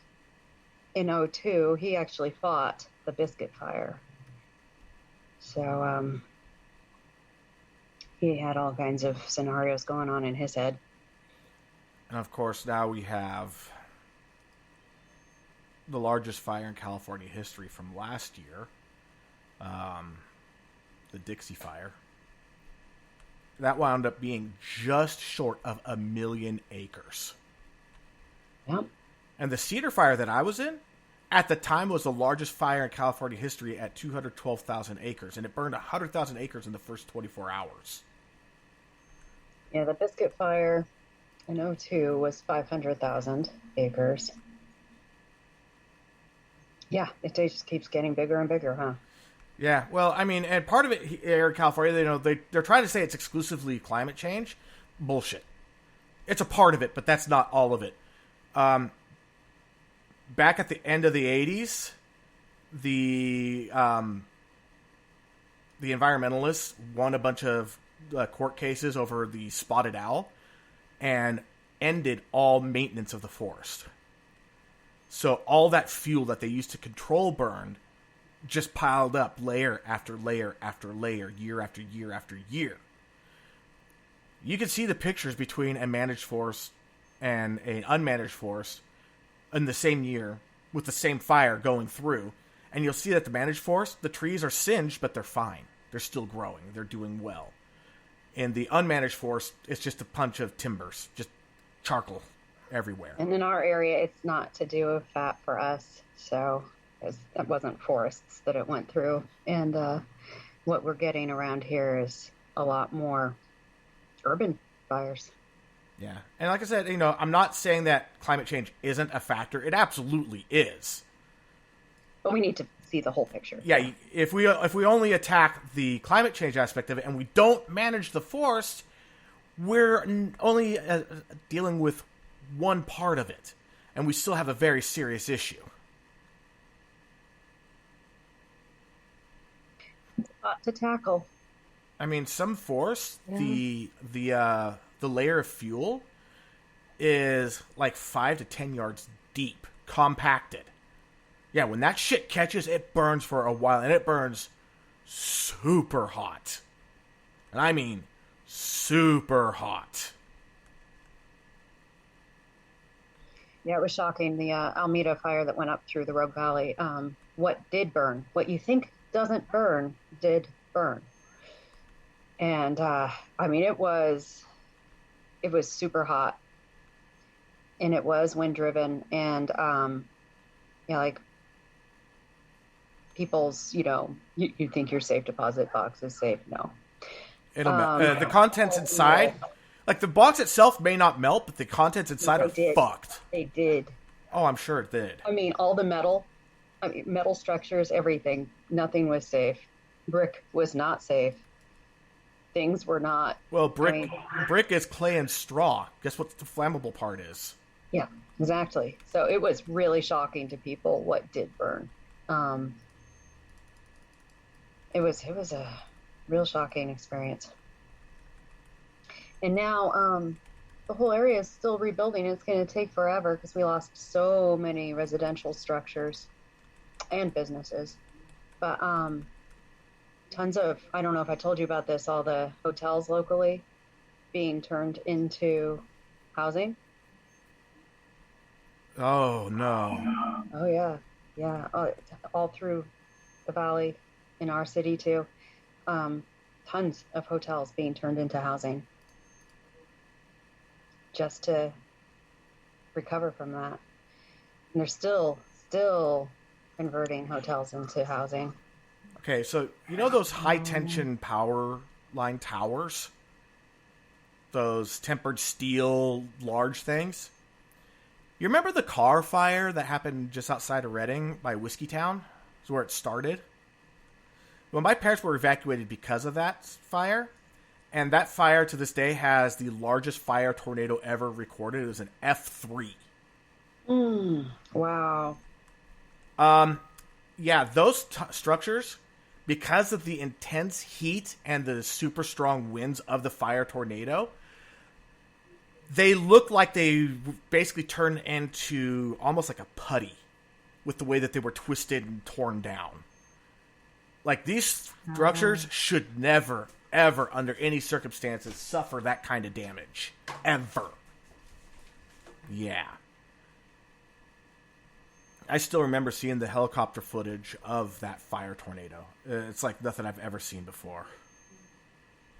in '02, he actually fought the Biscuit Fire. So he had all kinds of scenarios going on in his head. And of course, now we have the largest fire in California history from last year, the Dixie Fire. That wound up being just short of 1 million acres. Yep. And the Cedar Fire that I was in, at the time, was the largest fire in California history at 212,000 acres. And it burned 100,000 acres in the first 24 hours. Yeah, the Biscuit Fire in '02 was 500,000 acres. Yeah, it just keeps getting bigger and bigger, huh? Yeah, well, I mean, and part of it here in California, they're trying to say it's exclusively climate change. Bullshit. It's a part of it, but that's not all of it. Back at the end of the 80s, the environmentalists won a bunch of court cases over the spotted owl and ended all maintenance of the forest. So all that fuel that they used to control burn just piled up layer after layer after layer, year after year after year. You can see the pictures between a managed forest and an unmanaged forest in the same year with the same fire going through. And you'll see that the managed forest, the trees are singed, but they're fine. They're still growing. They're doing well. In the unmanaged forest, it's just a bunch of timbers, just charcoal everywhere. And in our area, it's not to do with that for us. So it wasn't forests that it went through. And what we're getting around here is a lot more urban fires. Yeah. And like I said, I'm not saying that climate change isn't a factor. It absolutely is. But we need to see the whole picture. Yeah, if we only attack the climate change aspect of it and we don't manage the forest, we're only dealing with one part of it. And we still have a very serious issue. It's a lot to tackle. I mean, some forests, the layer of fuel is like 5 to 10 yards deep, compacted. Yeah, when that shit catches, it burns for a while, and it burns super hot. And I mean super hot. Yeah, it was shocking. The Alameda fire that went up through the Rogue Valley. What did burn? What you think doesn't burn did burn. And I mean, it was super hot, and it was wind driven, and like people's, you think your safe deposit box is safe. No, It'll melt. The contents inside, like the box itself may not melt, but the contents inside are fucked. They did. Oh, I'm sure it did. I mean, all the metal structures, everything, nothing was safe. Brick was not safe. Things were not. Well, brick is clay and straw. Guess what the flammable part is? Yeah, exactly. So it was really shocking to people what did burn. It was a real shocking experience. And now the whole area is still rebuilding. It's going to take forever because we lost so many residential structures and businesses. But tons of, I don't know if I told you about this, all the hotels locally being turned into housing. Oh, no. Oh, yeah. Yeah. All through the valley in our city, too. Tons of hotels being turned into housing just to recover from that. And they're still converting hotels into housing. Okay, so you know those high-tension power line towers? Those tempered steel large things? You remember the car fire that happened just outside of Reading by Whiskey Town? Is where it started. Well, my parents were evacuated because of that fire. And that fire to this day has the largest fire tornado ever recorded. It was an F3. Wow. Yeah, those structures, because of the intense heat and the super strong winds of the fire tornado, they look like they basically turned into almost like a putty with the way that they were twisted and torn down. Like, these structures should never, ever, under any circumstances, suffer that kind of damage. Ever. Yeah. I still remember seeing the helicopter footage of that fire tornado. It's like nothing I've ever seen before.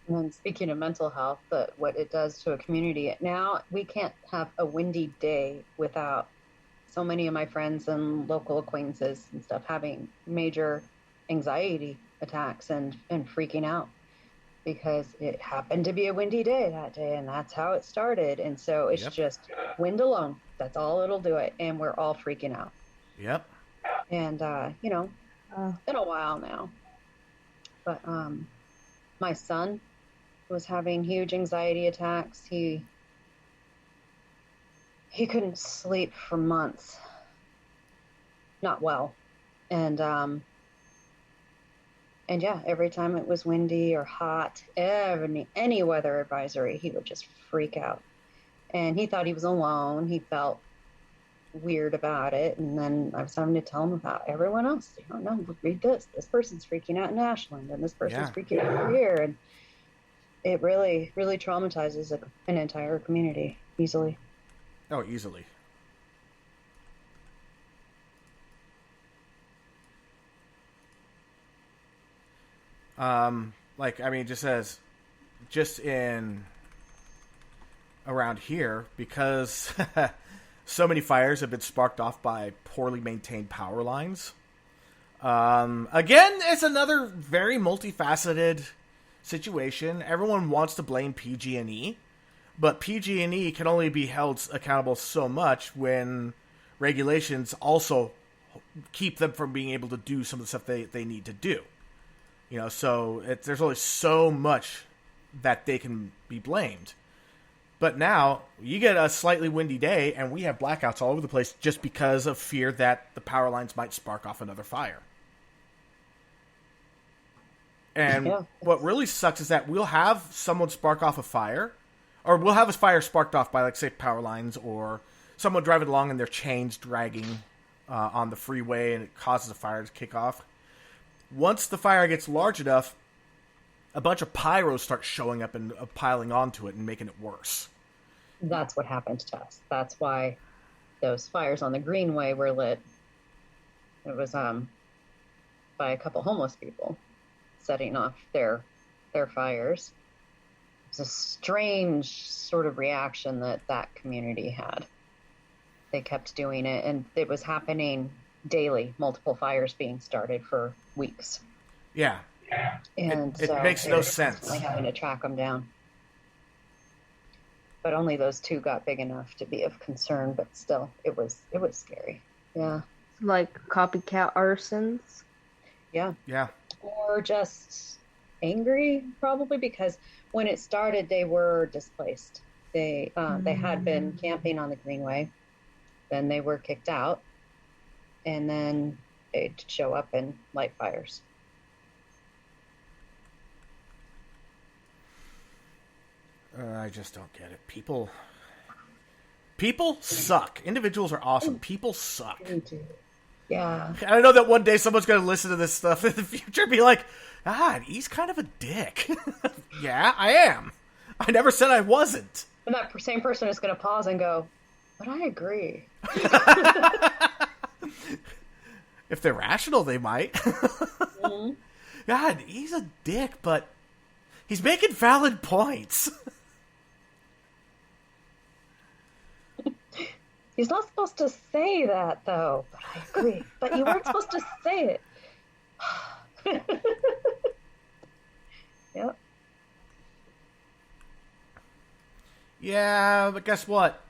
And speaking of mental health, what it does to a community, now we can't have a windy day without so many of my friends and local acquaintances and stuff having major anxiety attacks and freaking out because it happened to be a windy day that day, and that's how it started. And so it's just wind alone. That's all it'll do it. And we're all freaking out. Yep. And, it's been a while now. But my son was having huge anxiety attacks. He couldn't sleep for months. Not well. And yeah, every time it was windy or hot, any weather advisory, he would just freak out. And he thought he was alone. He felt weird about it. And then I was having to tell him about everyone else. You don't know, read this. This person's freaking out in Ashland, and this person's freaking out over here. And it really, really traumatizes an entire community easily. Oh, easily. Just in around here, because so many fires have been sparked off by poorly maintained power lines. Again, it's another very multifaceted situation. Everyone wants to blame PG&E, but PG&E can only be held accountable so much when regulations also keep them from being able to do some of the stuff they need to do. So there's only so much that they can be blamed. But now, you get a slightly windy day, and we have blackouts all over the place just because of fear that the power lines might spark off another fire. And what really sucks is that we'll have someone spark off a fire, or we'll have a fire sparked off by, like, say, power lines, or someone driving along and their chains dragging on the freeway, and it causes a fire to kick off. Once the fire gets large enough, a bunch of pyros start showing up and piling onto it and making it worse. That's what happened to us. That's why those fires on the Greenway were lit. It was by a couple homeless people setting off their fires. It was a strange sort of reaction that community had. They kept doing it, and it was happening daily, multiple fires being started for weeks. Yeah. And it makes no sense. Having to track them down. But only those two got big enough to be of concern, but still, it was scary. Yeah. Like copycat arsons? Yeah. Yeah. Or just angry, probably, because when it started, they were displaced. They had been camping on the Greenway. Then they were kicked out. And then they'd show up and light fires. I just don't get it. People suck. Individuals are awesome. People suck. Yeah. And I know that one day someone's going to listen to this stuff in the future and be like, he's kind of a dick. Yeah, I am. I never said I wasn't. And that same person is going to pause and go, but I agree. If they're rational, they might. Mm-hmm. God, he's a dick, but he's making valid points. He's not supposed to say that, though. But I agree. But you weren't supposed to say it. Yep. Yeah, but guess what?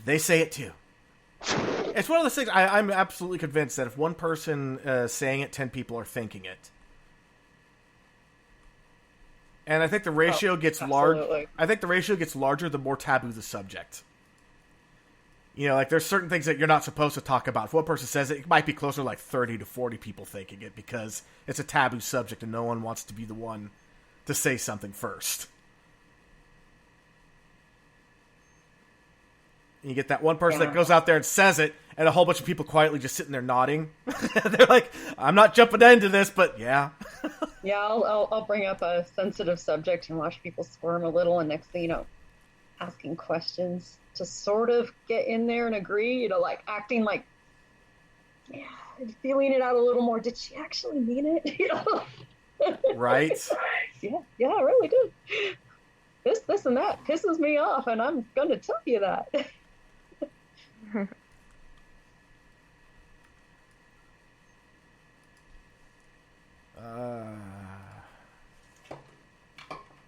they say it too. It's one of those things. I'm absolutely convinced that if one person is saying it, 10 people are thinking it. And I think the ratio gets large. I think the ratio gets larger the more taboo the subject. You know, like there's certain things that you're not supposed to talk about. If one person says it, it might be closer to like 30 to 40 people thinking it because it's a taboo subject and no one wants to be the one to say something first. And you get that one person that goes out there and says it, and a whole bunch of people quietly just sitting there nodding. They're like, I'm not jumping into this, but yeah. Yeah, I'll bring up a sensitive subject and watch people squirm a little, and next thing you know, asking questions to sort of get in there and agree, you know, like acting like, yeah, feeling it out a little more. Did she actually mean it? You know? Right? Yeah, I really did. This and that pisses me off, and I'm going to tell you that.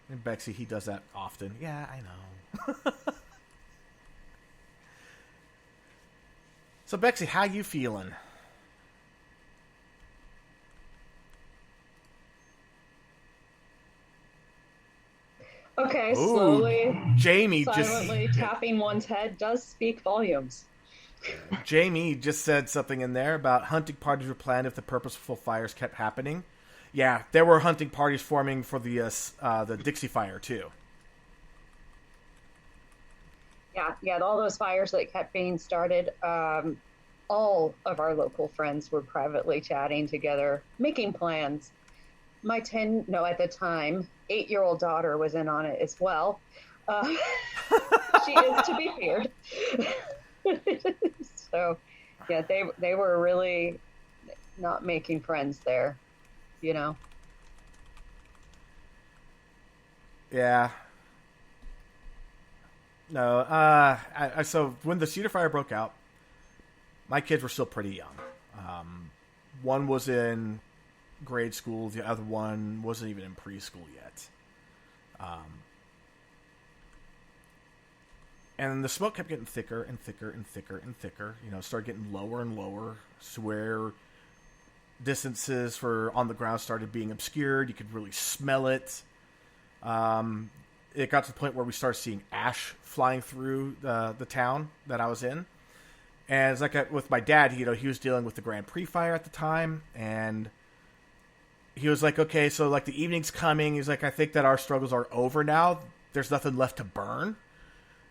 And Bexy, he does that often. Yeah, I know. So, Bexy, how you feeling? Okay, Ooh, slowly, Jamie silently tapping one's head does speak volumes. Jamie just said something in there about hunting parties were planned if the purposeful fires kept happening. Yeah, there were hunting parties forming for the Dixie Fire too. Yeah, all those fires that kept being started. All of our local friends were privately chatting together, making plans. My at the time, 8-year-old daughter was in on it as well. She is to be feared. So, yeah, they were really not making friends there, you know. Yeah. No. So when the Cedar Fire broke out, my kids were still pretty young. One was in grade school. The other one wasn't even in preschool yet. And the smoke kept getting thicker and thicker and thicker and thicker. You know, started getting lower and lower to where distances for on the ground started being obscured. You could really smell it. It got to the point where we started seeing ash flying through the town that I was in. And it's like with my dad, you know, he was dealing with the Grand Prix fire at the time, and he was like, okay, so like the evening's coming. He's like, I think that our struggles are over now. There's nothing left to burn.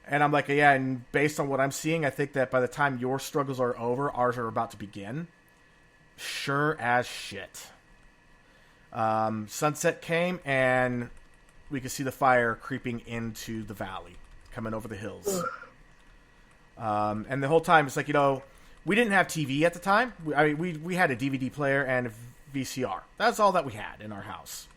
And I'm like, yeah, and based on what I'm seeing, I think that by the time your struggles are over, ours are about to begin. Sure as shit. Sunset came, and we could see the fire creeping into the valley, coming over the hills. And the whole time, it's like, you know, we didn't have TV at the time. We had a DVD player and a VCR. That's all that we had in our house.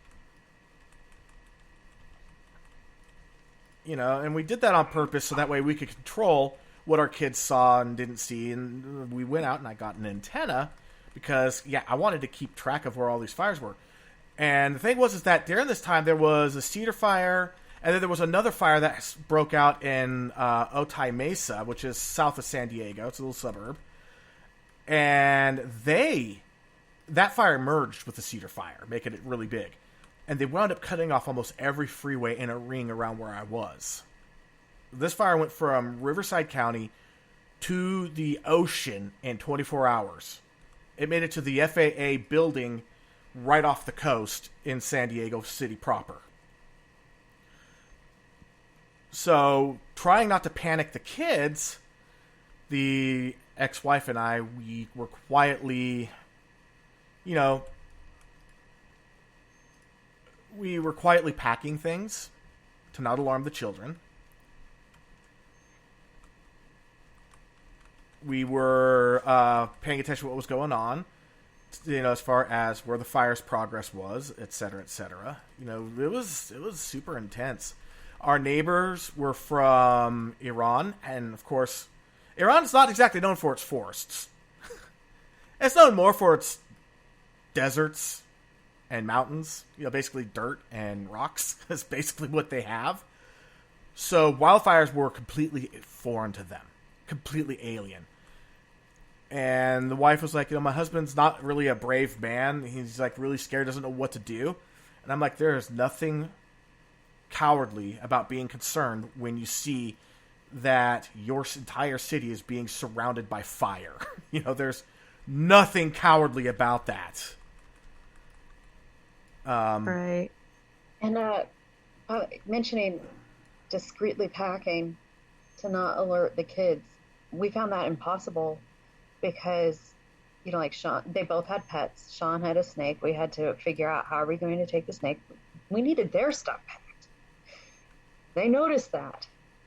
You know, and we did that on purpose so that way we could control what our kids saw and didn't see. And we went out and I got an antenna because, yeah, I wanted to keep track of where all these fires were. And the thing was that during this time there was a Cedar Fire, and then there was another fire that broke out in Otay Mesa, which is south of San Diego. It's a little suburb. And that fire merged with the Cedar Fire, making it really big. And they wound up cutting off almost every freeway in a ring around where I was. This fire went from Riverside County to the ocean in 24 hours. It made it to the FAA building right off the coast in San Diego City proper. So, trying not to panic the kids, the ex-wife and I, we were quietly, you know, packing things to not alarm the children. We were paying attention to what was going on, you know, as far as where the fire's progress was, et cetera, et cetera. You know, it was super intense. Our neighbors were from Iran, and of course, Iran's not exactly known for its forests. It's known more for its deserts and mountains. You know, basically dirt and rocks is basically what they have. So wildfires were completely foreign to them. completely alien. And the wife was like, my husband's not really a brave man. He's like really scared, doesn't know what to do. And I'm like, there is nothing cowardly about being concerned when you see that your entire city is being surrounded by fire. There's nothing cowardly about that. Right. And mentioning discreetly packing to not alert the kids, we found that impossible because, like Sean, they both had pets. Sean had a snake. We had to figure out how are we going to take the snake. We needed their stuff packed. They noticed that,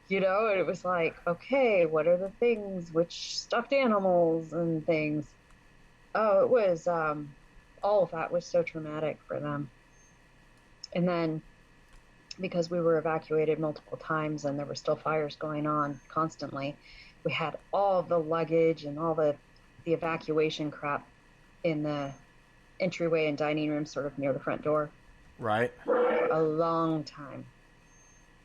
and it was like, okay, what are the things, which stuffed animals and things. Oh, it was, all of that was so traumatic for them. And then because we were evacuated multiple times and there were still fires going on constantly, we had all the luggage and all the evacuation crap in the entryway and dining room sort of near the front door. Right. For a long time.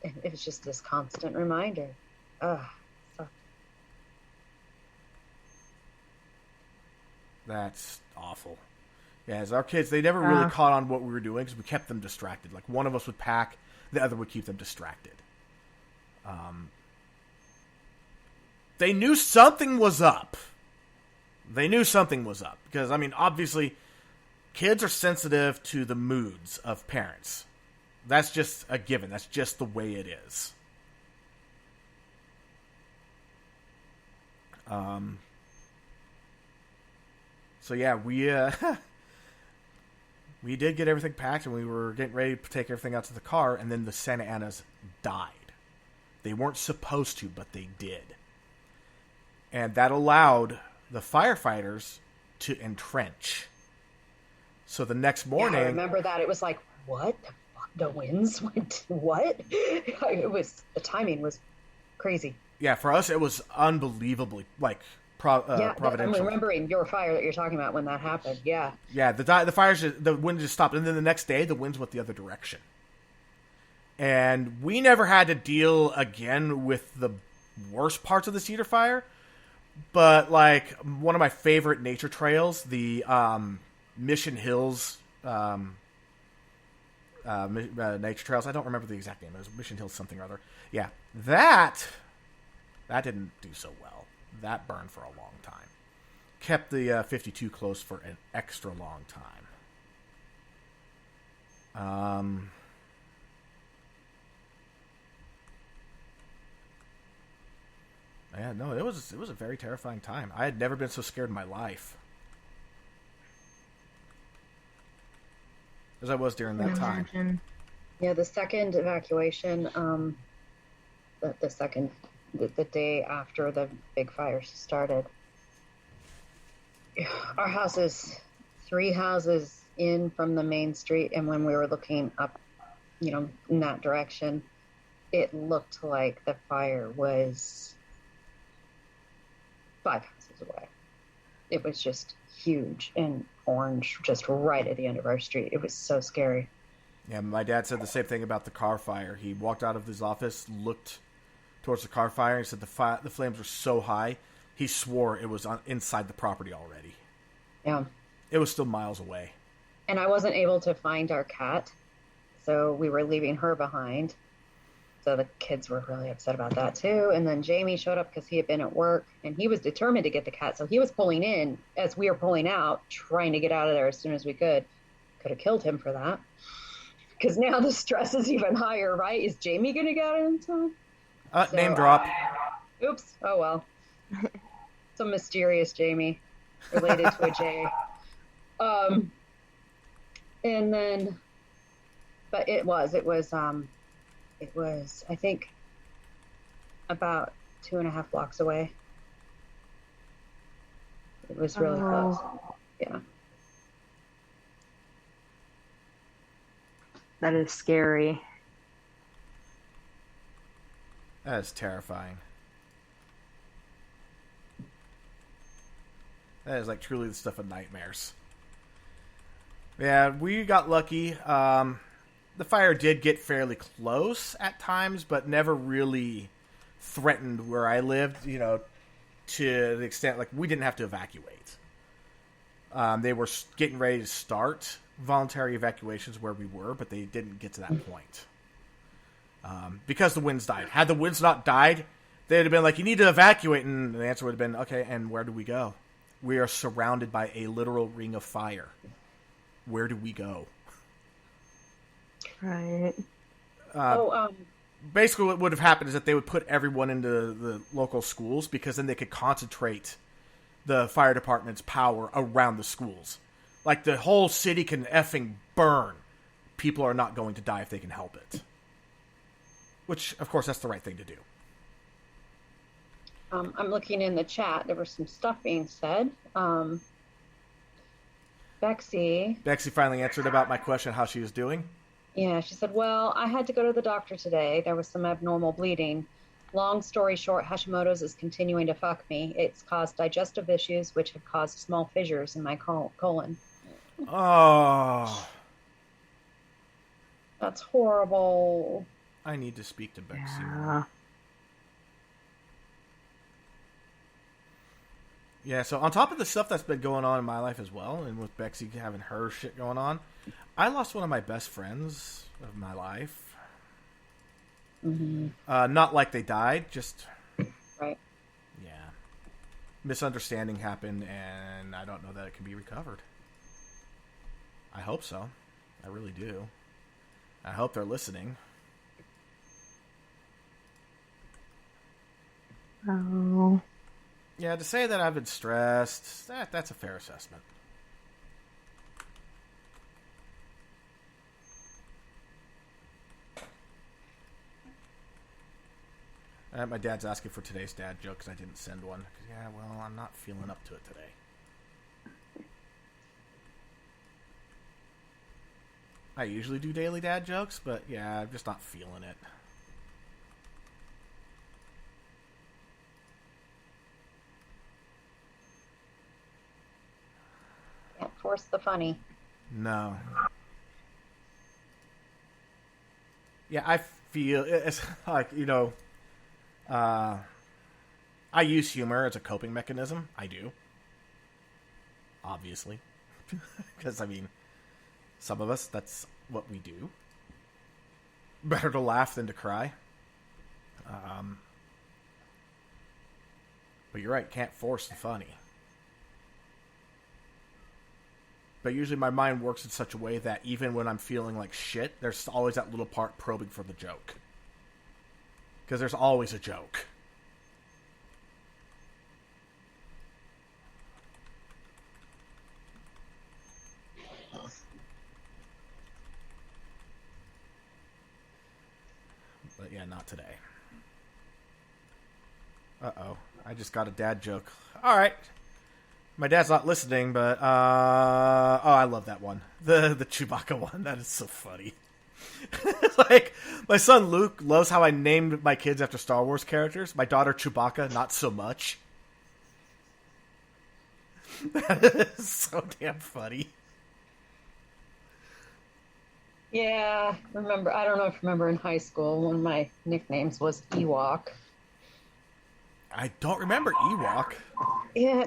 And it was just this constant reminder. That's awful. Yeah, as our kids, they never really caught on what we were doing because we kept them distracted. Like, one of us would pack, the other would keep them distracted. They knew something was up. Because, obviously, kids are sensitive to the moods of parents. That's just a given. That's just the way it is. So yeah, we we did get everything packed, and we were getting ready to take everything out to the car, and then the Santa Anas died. They weren't supposed to, but they did. And that allowed the firefighters to entrench. So the next morning... Yeah, I remember that. It was like, what the fuck? The winds went... What? The timing was crazy. Yeah, for us, it was unbelievably, providential. I'm remembering your fire that you're talking about when that happened. Yeah. Yeah, the wind just stopped, and then the next day the winds went the other direction. And we never had to deal again with the worst parts of the Cedar Fire, but like one of my favorite nature trails, the Mission Hills nature trails. I don't remember the exact name. It was Mission Hills something or other. Yeah, that didn't do so well. That burned for a long time. Kept the 52 close for an extra long time. Yeah, no, it was a very terrifying time. I had never been so scared in my life as I was during that time. Yeah, the second evacuation, the day after the big fire started, our house is 3 houses in from the main street, and when we were looking up, in that direction, it looked like the fire was 5 houses away. It was just huge and orange, just right at the end of our street. It was so scary. Yeah, my dad said the same thing about the car fire. He walked out of his office, looked towards the car fire, and said the flames were so high, he swore it was inside the property already. Yeah. It was still miles away. And I wasn't able to find our cat, so we were leaving her behind. So the kids were really upset about that too. And then Jamie showed up because he had been at work, and he was determined to get the cat. So he was pulling in as we were pulling out, trying to get out of there as soon as we could. Could have killed him for that. Because now the stress is even higher, right? Is Jamie going to get out in time? Name drop. Oops. Oh, well. Some mysterious Jamie related to a J. And then, but it was, I think, about 2.5 blocks away. It was really close. Yeah. That is scary. That is terrifying. That is like truly the stuff of nightmares. Yeah, we got lucky. The fire did get fairly close at times, but never really threatened where I lived. to the extent like we didn't have to evacuate. They were getting ready to start voluntary evacuations where we were, but they didn't get to that point because the winds died. Had the winds not died, they'd have been like, "You need to evacuate," and the answer would have been, "Okay, and where do we go? We are surrounded by a literal ring of fire. Where do we go?" Right. Basically, what would have happened is that they would put everyone into the local schools because then they could concentrate the fire department's power around the schools. Like, the whole city can effing burn. People are not going to die if they can help it. Which, of course, that's the right thing to do. I'm looking in the chat. There was some stuff being said. Bexy finally answered about my question how she was doing. Yeah, she said, well, I had to go to the doctor today. There was some abnormal bleeding. Long story short, Hashimoto's is continuing to fuck me. It's caused digestive issues, which have caused small fissures in my colon. Oh. That's horrible. I need to speak to Bexy. Yeah. Yeah, so on top of the stuff that's been going on in my life as well, and with Bexy having her shit going on, I lost one of my best friends of my life. Mm-hmm. Not like they died, just... Right. Yeah. Misunderstanding happened, and I don't know that it can be recovered. I hope so. I really do. I hope they're listening. Oh. Yeah, to say that I've been stressed, that's a fair assessment. My dad's asking for today's dad joke because I didn't send one. Yeah, well, I'm not feeling up to it today. I usually do daily dad jokes, but yeah, I'm just not feeling it. Can't force the funny. No. Yeah, I feel it's like, I use humor as a coping mechanism. I do. Obviously. Because, some of us, that's what we do. Better to laugh than to cry. But you're right, can't force the funny. But usually my mind works in such a way that even when I'm feeling like shit, there's always that little part probing for the joke. Because there's always a joke. But yeah, not today. Uh-oh. I just got a dad joke. Alright. My dad's not listening, but, I love that one. The Chewbacca one. That is so funny. Like, my son Luke loves how I named my kids after Star Wars characters. My daughter Chewbacca, not so much. That is so damn funny. Yeah, I don't know if you remember in high school, one of my nicknames was Ewok. I don't remember Ewok. Yeah.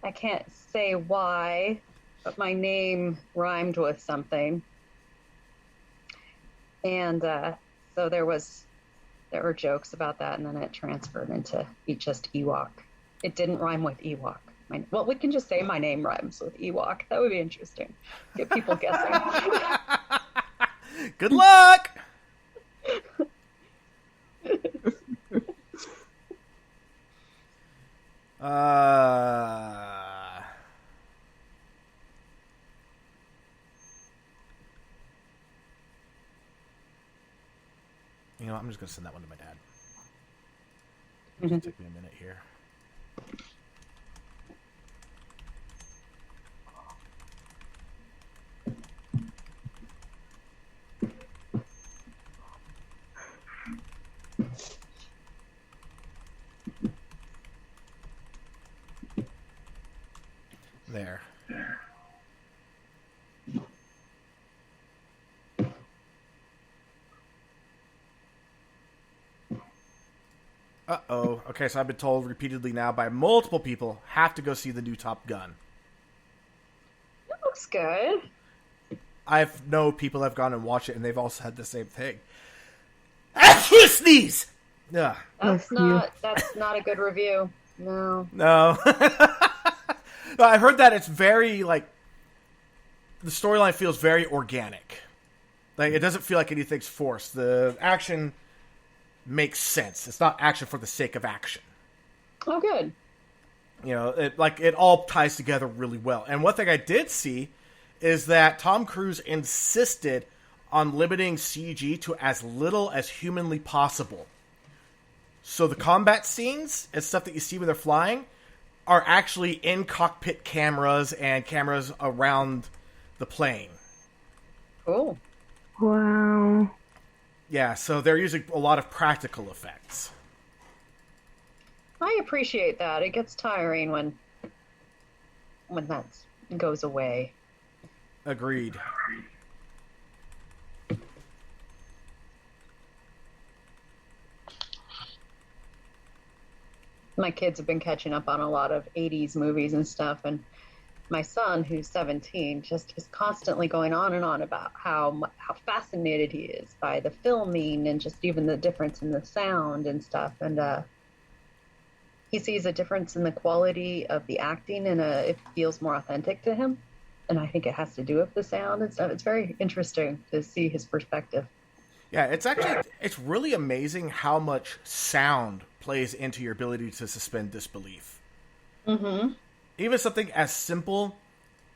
I can't say why, but my name rhymed with something. And so there were jokes about that, and then it transferred into just Ewok. It didn't rhyme with Ewok. Well, we can just say my name rhymes with Ewok. That would be interesting. Get people guessing. Good luck! You know, I'm just going to send that one to my dad. It's going to take me a minute here. There. Uh-oh. Okay, so I've been told repeatedly now by multiple people, have to go see the new Top Gun. It looks good. I've know people have gone and watched it, and they've all said the same thing. Sneeze! Yeah. That's not a good review. No. No. No, I heard that it's very, like, the storyline feels very organic. Like, it doesn't feel like anything's forced. The action makes sense. It's not action for the sake of action. Oh, good. You know, it all ties together really well. And one thing I did see is that Tom Cruise insisted on limiting CG to as little as humanly possible. So the combat scenes and stuff that you see when they're flying are actually in cockpit cameras and cameras around the plane. Cool. Wow. Yeah, so they're using a lot of practical effects. I appreciate that. It gets tiring when that goes away. Agreed. My kids have been catching up on a lot of 80s movies and stuff, and my son, who's 17, just is constantly going on and on about how fascinated he is by the filming and just even the difference in the sound and stuff. And he sees a difference in the quality of the acting, and it feels more authentic to him. And I think it has to do with the sound and stuff. It's very interesting to see his perspective. Yeah, it's really amazing how much sound plays into your ability to suspend disbelief. Mm-hmm. Even something as simple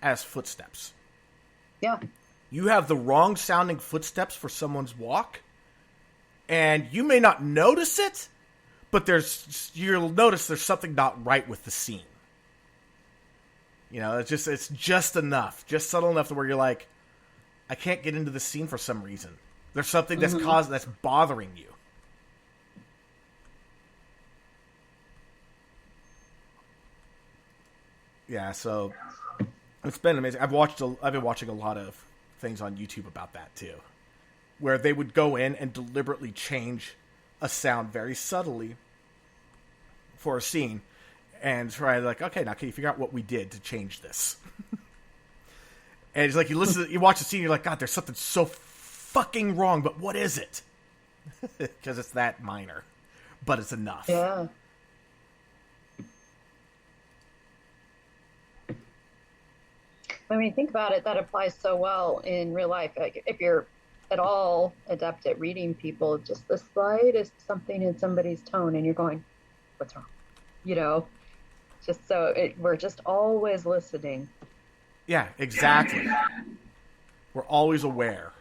as footsteps. Yeah. You have the wrong sounding footsteps for someone's walk, and you may not notice it, but you'll notice there's something not right with the scene. You know, it's just enough, just subtle enough to where you're like, I can't get into the scene for some reason. There's something that's that's bothering you. Yeah, so it's been amazing. I've been watching a lot of things on YouTube about that too, where they would go in and deliberately change a sound very subtly for a scene, and try okay, now can you figure out what we did to change this? And it's like you watch the scene, you're like, God, there's something so fucking wrong, but what is it? Because it's that minor, but it's enough. Yeah. I mean, think about it. That applies so well in real life. Like, if you're at all adept at reading people, just the slightest something in somebody's tone, and you're going, "What's wrong?" You know, just so we're just always listening. Yeah, exactly. We're always aware.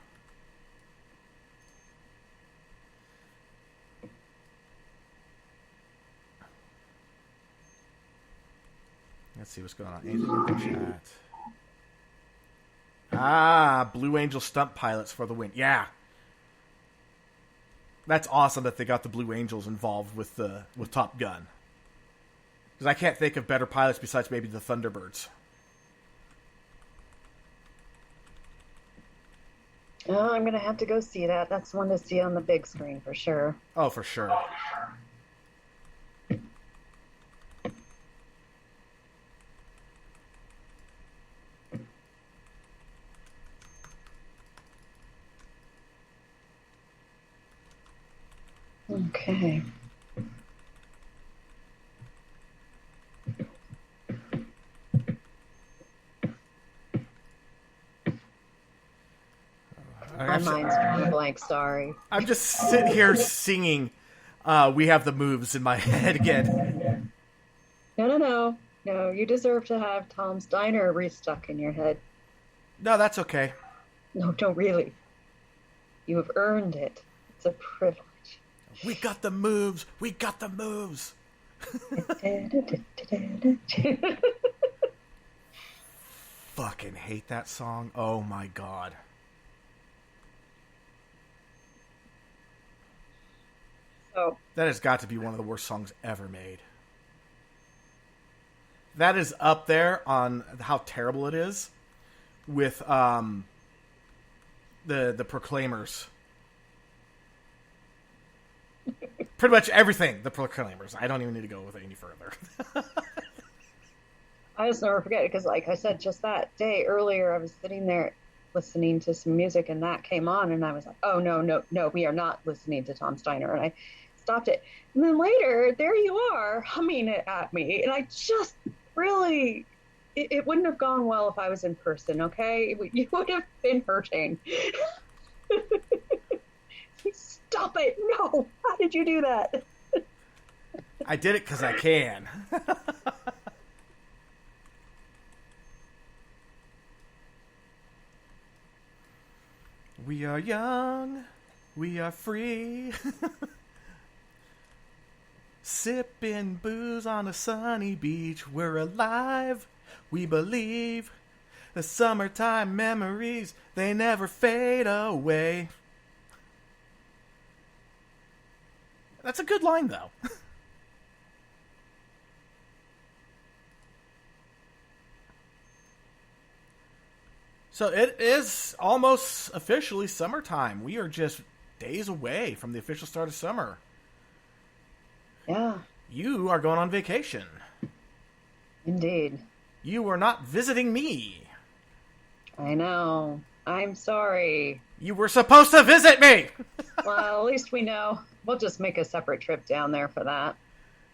Let's see what's going on. Anything in the chat? Blue Angel stunt pilots for the win. Yeah. That's awesome that they got the Blue Angels involved with Top Gun. Because I can't think of better pilots besides maybe the Thunderbirds. Oh, I'm going to have to go see that. That's one to see on the big screen for sure. Oh, for sure. Okay. My mind's drawing a blank, sorry. I'm just sitting here singing We Have the Moves in my head again. No, you deserve to have Tom's Diner restuck in your head. No, that's okay. No, don't really. You have earned it. It's a privilege. We got the moves. We got the moves. Fucking hate that song. Oh my god. So that has got to be one of the worst songs ever made. That is up there on how terrible it is with the Proclaimers. pretty much everything. The Proclaimers. I don't even need to go with it any further. I just never forget it because, like I said, just that day earlier, I was sitting there listening to some music and that came on, and I was like, oh, no, we are not listening to Tom Steiner. And I stopped it. And then later, there you are humming it at me. And I just really, it wouldn't have gone well if I was in person, okay? You would have been hurting. Stop it. No. How did you do that? I did it because I can. We are young, we are free, sipping booze on a sunny beach. We're alive, we believe. The summertime memories, they never fade away. That's a good line, though. So it is almost officially summertime. We are just days away from the official start of summer. Yeah. You are going on vacation. Indeed. You are not visiting me. I know. I'm sorry. You were supposed to visit me! Well, at least we know. We'll just make a separate trip down there for that.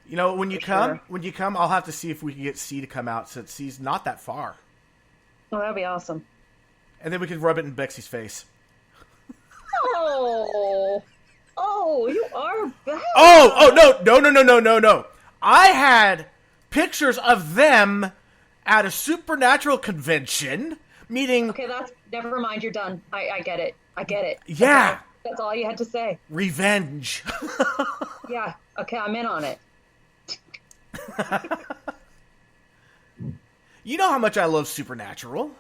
You know, when you come, sure. I'll have to see if we can get C to come out, since C's not that far. Oh, that'd be awesome. And then we could rub it in Bexy's face. Oh, you are bad. No. I had pictures of them at a supernatural convention meeting. Okay, never mind. You're done. I get it. Yeah. That's all you had to say. Revenge. Yeah. Okay, I'm in on it. You know how much I love Supernatural.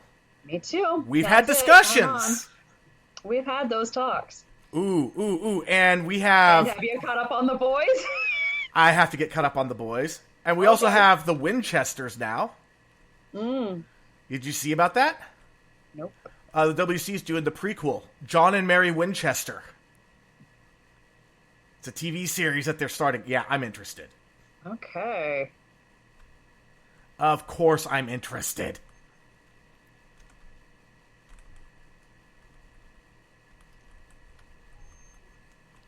Me too. We've had discussions. We've had those talks. Ooh. And we have... And have you caught up on the boys? I have to get caught up on the boys. And we also have the Winchesters now. Did you see about that? Nope. The WC's doing the prequel, John and Mary Winchester. It's a TV series that they're starting. Yeah, I'm interested. Okay. Of course I'm interested.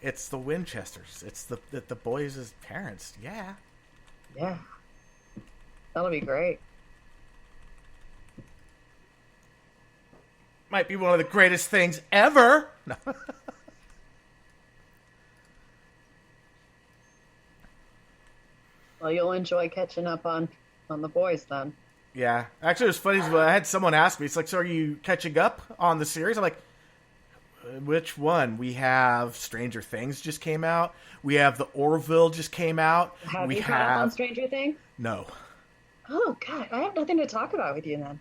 It's the Winchesters. It's the boys' parents. Yeah. Yeah. That'll be great. Might be one of the greatest things ever. No. Well, you'll enjoy catching up on the boys then. Yeah. Actually, it was funny. I had someone ask me, it's like, so are you catching up on the series? I'm like, which one? We have Stranger Things just came out. We have The Orville just came out. Have you caught up on Stranger Things? No. Oh, God. I have nothing to talk about with you then.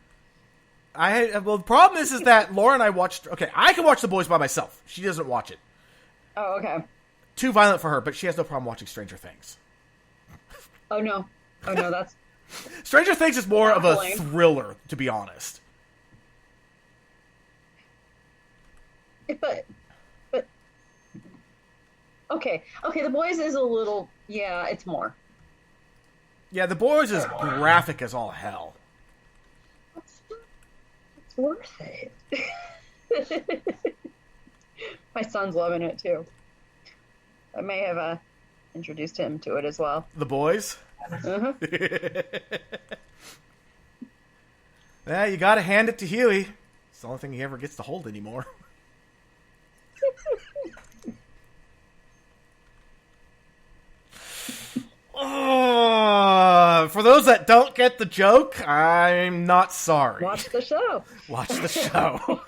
Well, the problem is that Laura and I watched... Okay, I can watch The Boys by myself. She doesn't watch it. Oh, okay. Too violent for her, but she has no problem watching Stranger Things. Oh, no. That's... Stranger Things is more of a thriller, to be honest. But... Okay, The Boys is a little... Yeah, it's more. Yeah, The Boys is graphic as all hell. It's worth it. My son's loving it, too. I may have introduced him to it as well. The Boys? Uh-huh. Yeah, you gotta hand it to Huey. It's the only thing he ever gets to hold anymore. For those that don't get the joke, I'm not sorry. Watch the show. Watch the show.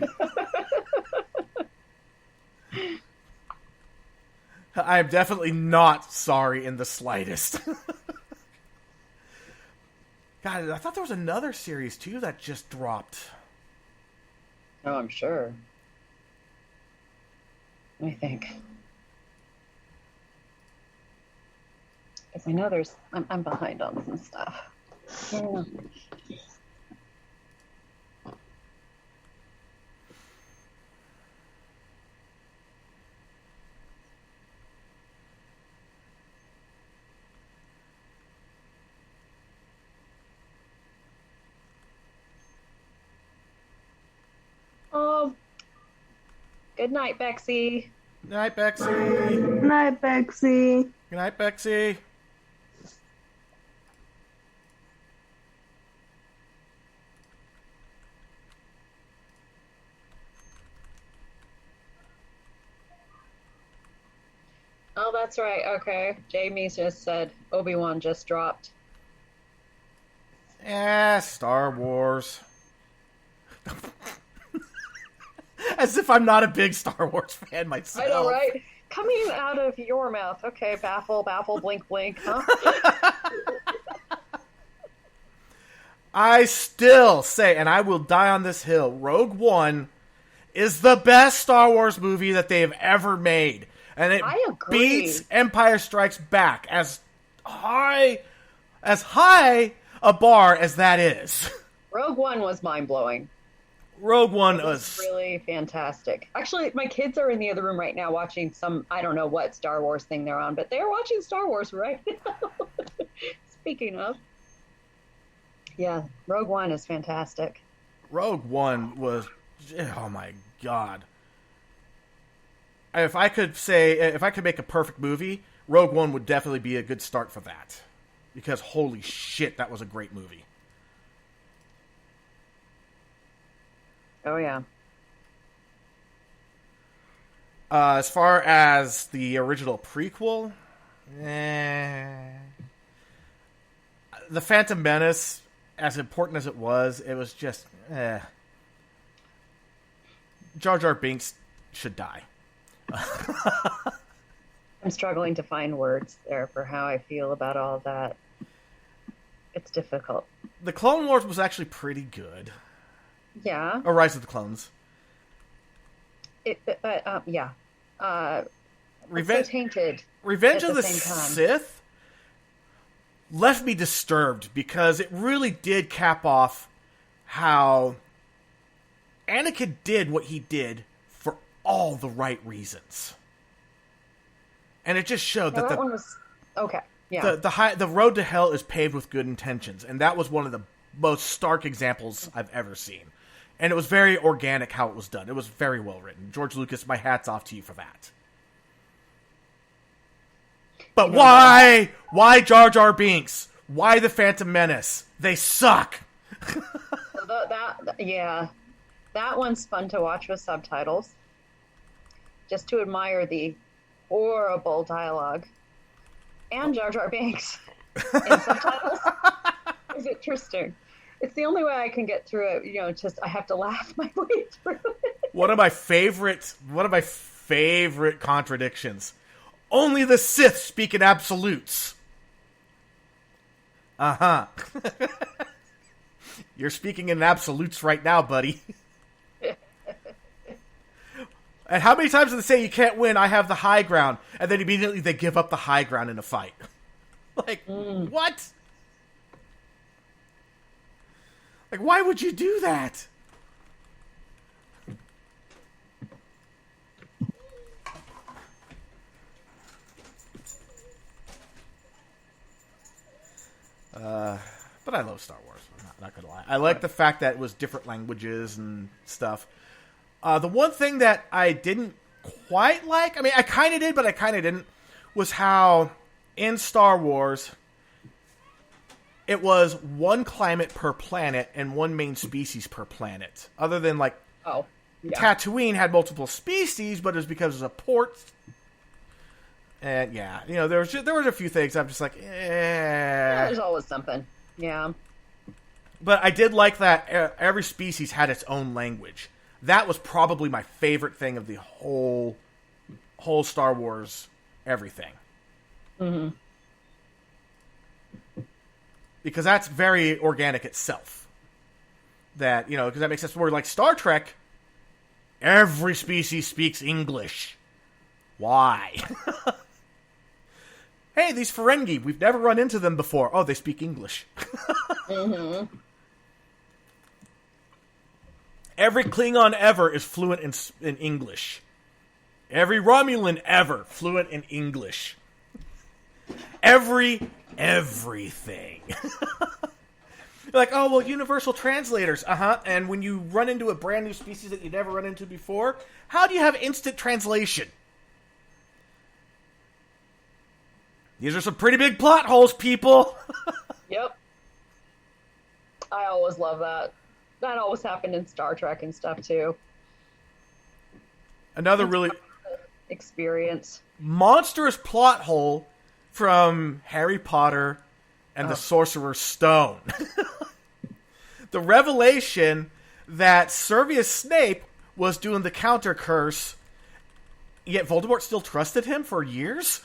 I am definitely not sorry in the slightest. God, I thought there was another series, too, that just dropped. Oh, I'm sure. Let me think. Because I know I'm behind on some stuff. Yeah. Good night, Bexy. Good night, Bexy. Night, Bexy. Good night, Bexy. Oh, that's right. Okay. Jamie just said Obi-Wan just dropped. Star Wars. As if I'm not a big Star Wars fan myself. I know, right? Coming out of your mouth. Okay, baffle, blink, blink, huh? I still say, and I will die on this hill, Rogue One is the best Star Wars movie that they have ever made. And it I agree. beats Empire Strikes Back as high a bar as that is. Rogue One was mind-blowing. Rogue One It was really fantastic. Actually, my kids are in the other room right now watching some, I don't know what Star Wars thing they're on, but they're watching Star Wars right now. Speaking of. Yeah, Rogue One is fantastic. Rogue One was, oh my god. If I could make a perfect movie, Rogue One would definitely be a good start for that. Because holy shit, that was a great movie. Oh, yeah. As far as the original prequel, The Phantom Menace, as important as it was just, Jar Jar Binks should die. I'm struggling to find words there for how I feel about all of that. It's difficult. The Clone Wars was actually pretty good. Yeah. Or Rise of the Clones. Yeah. Revenge, so tainted. Revenge at of the same time. Sith left me disturbed because it really did cap off how Anakin did what he did for all the right reasons. And it just showed that that one was okay. Yeah. the road to hell is paved with good intentions, and that was one of the most stark examples I've ever seen. And it was very organic how it was done. It was very well written. George Lucas, my hat's off to you for that. But why? Why Jar Jar Binks? Why the Phantom Menace? They suck. That one's fun to watch with subtitles. Just to admire the horrible dialogue. And Jar Jar Binks in subtitles is interesting. It's the only way I can get through it. Just I have to laugh my way through it. One of my favorite contradictions. Only the Sith speak in absolutes. Uh-huh. You're speaking in absolutes right now, buddy. And how many times do they say you can't win, I have the high ground, and then immediately they give up the high ground in a fight? What? Like, why would you do that? But I love Star Wars. I'm not gonna lie. I like the fact that it was different languages and stuff. The one thing that I didn't quite like, I mean, I kind of did, but I kind of didn't, was how in Star Wars it was one climate per planet and one main species per planet. Other than Tatooine had multiple species, but it was because it was a port. And yeah, there was a few things I'm just like, Yeah, there's always something. Yeah. But I did like that every species had its own language. That was probably my favorite thing of the whole Star Wars everything. Mm-hmm. Because that's very organic itself. That, because that makes sense. Where like Star Trek, every species speaks English. Why? Hey, these Ferengi, we've never run into them before. Oh, they speak English. Mm-hmm. Every Klingon ever is fluent in English. Every Romulan ever fluent in English. Everything. You're like, oh, well, universal translators. And when you run into a brand new species that you never run into before, how do you have instant translation? These are some pretty big plot holes, people. Yep. I always love that. That always happened in Star Trek and stuff, too. Another really experience. Monstrous plot hole from Harry Potter and the Sorcerer's Stone. The revelation that Severus Snape was doing the counter curse, yet Voldemort still trusted him for years?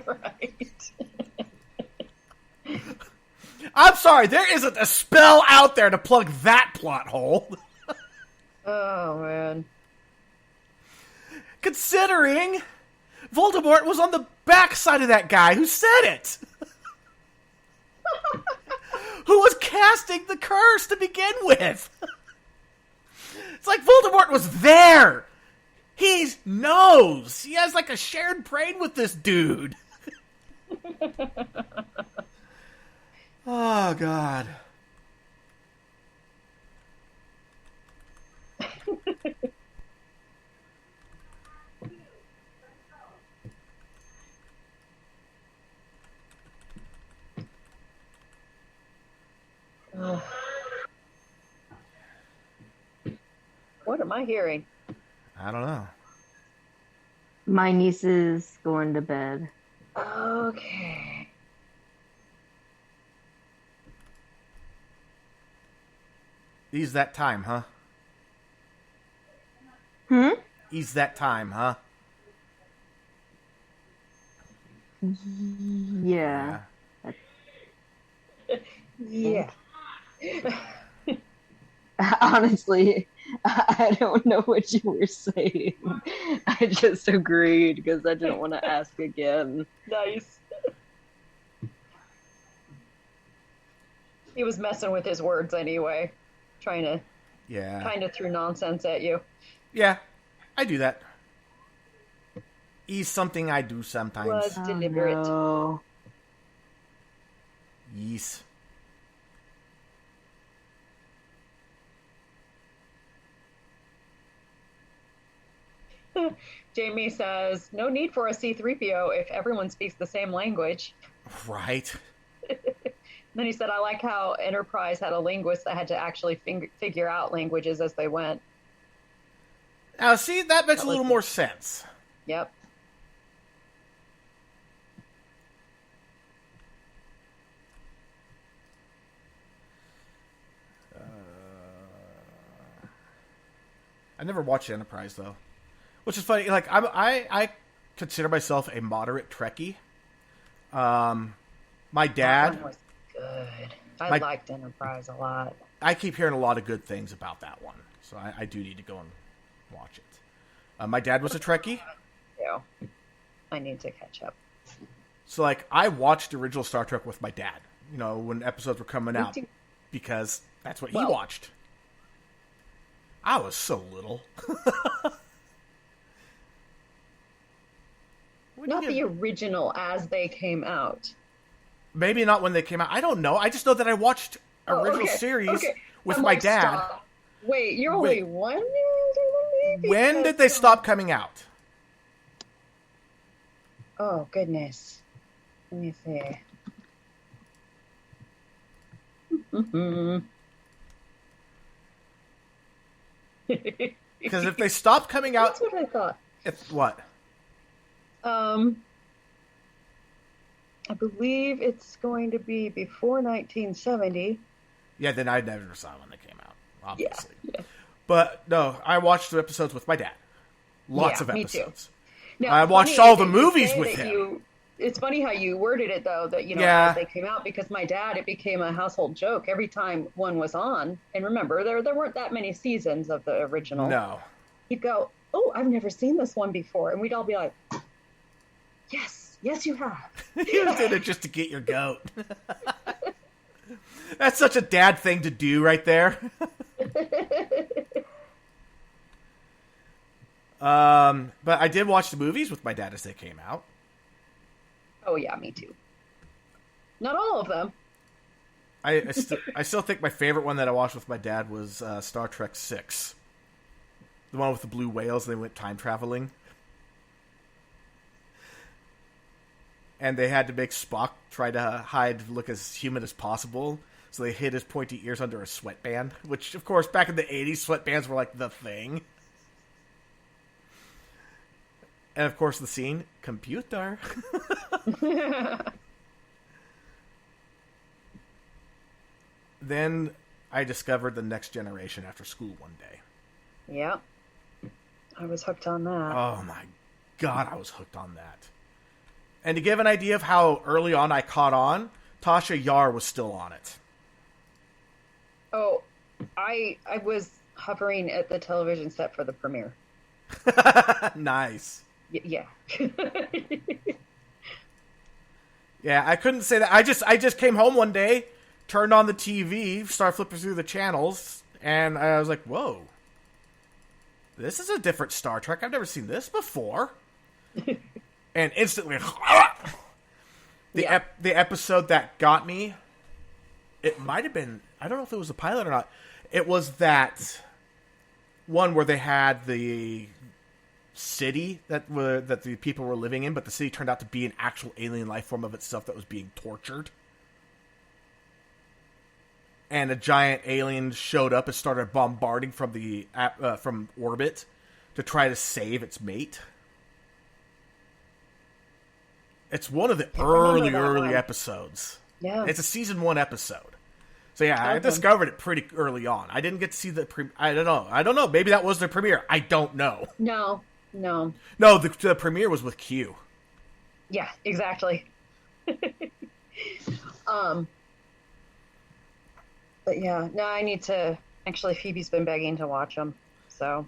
Right. I'm sorry, there isn't a spell out there to plug that plot hole. Oh, man. Considering Voldemort was on the backside of that guy who said it. Who was casting the curse to begin with. It's like Voldemort was there. He knows. He has like a shared brain with this dude. Oh, God. What am I hearing? I don't know. My niece is going to bed. Okay. Ease that time, huh? Ease that time, huh? Yeah. Yeah. Honestly, I don't know what you were saying. I just agreed because I didn't want to ask again. Nice. He was messing with his words anyway. Trying to kind of threw nonsense at you. Yeah, I do that. Ease something I do sometimes. Was deliberate. No. Yes. Jamie says, no need for a C-3PO if everyone speaks the same language. Right. Then he said, I like how Enterprise had a linguist that had to actually figure out languages as they went. Now, see, that makes a little more sense. Yep. I never watched Enterprise, though. Which is funny. Like, I consider myself a moderate Trekkie. My dad... That one was good. I liked Enterprise a lot. I keep hearing a lot of good things about that one. So I do need to go and watch it. My dad was a Trekkie. Yeah. I need to catch up. So, like, I watched the original Star Trek with my dad. You know, when episodes were coming out. Because that's what he watched. I was so little. Not the original as they came out. Maybe not when they came out. I don't know. I just know that I watched original series with my dad. Stop. Wait, you're only 1 year older than me? When did they stop coming out? Oh, goodness. Let me see. Because if they stopped coming out... That's what I thought. What? I believe it's going to be before 1970. Yeah, then I never saw when they came out, obviously. Yeah. But, no, I watched the episodes with my dad. Lots of episodes. Me too. Now, I watched all the movies with him. It's funny how you worded it, though, that, as they came out, because my dad, it became a household joke every time one was on. And remember, there weren't that many seasons of the original. No. He'd go, oh, I've never seen this one before. And we'd all be like, yes, you have. You did it just to get your goat. That's such a dad thing to do right there. But I did watch the movies with my dad as they came out. Oh, yeah, me too. Not all of them. I still think my favorite one that I watched with my dad was Star Trek 6. The one with the blue whales, they went time traveling. And they had to make Spock try to look as human as possible. So they hid his pointy ears under a sweatband. Which, of course, back in the 80s, sweatbands were like the thing. And, of course, the scene, computer. Then I discovered The Next Generation after school one day. Yeah. I was hooked on that. Oh, my God, I was hooked on that. And to give an idea of how early on I caught on, Tasha Yar was still on it. Oh, I was hovering at the television set for the premiere. Nice. Yeah. Yeah, I couldn't say that. I just came home one day, turned on the TV, started flipping through the channels, and I was like, whoa. This is a different Star Trek. I've never seen this before. And instantly, the episode that got me, it might have been, I don't know if it was a pilot or not. It was that one where they had the city that the people were living in, but the city turned out to be an actual alien life form of itself that was being tortured. And a giant alien showed up and started bombarding from orbit to try to save its mate. It's one of the early episodes. Yeah. It's a season 1 episode. So yeah, I discovered it pretty early on. I didn't get to see the I don't know. Maybe that was the premiere. I don't know. No. No, the premiere was with Q. Yeah, exactly. But yeah, no, I need to. Actually, Phoebe's been begging to watch them. So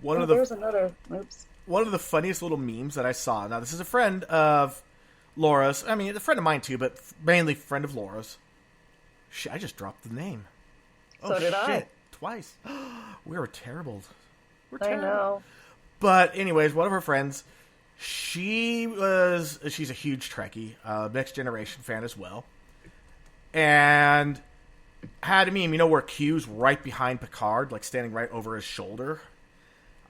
there's another. Oops. One of the funniest little memes that I saw. Now, this is a friend of Laura's. I mean, a friend of mine too, but mainly friend of Laura's. I just dropped the name. So did I. Twice. We were terrible. I know. But anyways, one of her friends, she's a huge Trekkie, Next Generation fan as well, and had a meme, where Q's right behind Picard, like standing right over his shoulder,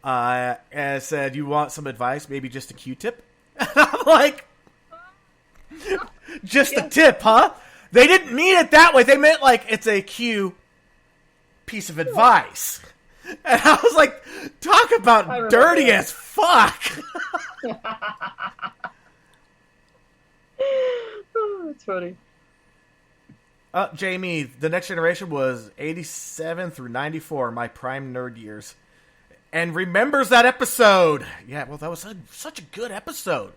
and said, "You want some advice? Maybe just a Q-tip?" And I'm like, "Just a tip, huh?" They didn't mean it that way. They meant like it's a Q piece of advice. And I was like, talk about dirty as fuck. Oh, that's funny. Jamie, The Next Generation was 87 through 94, my prime nerd years. And remembers that episode. Yeah, well, that was such a good episode.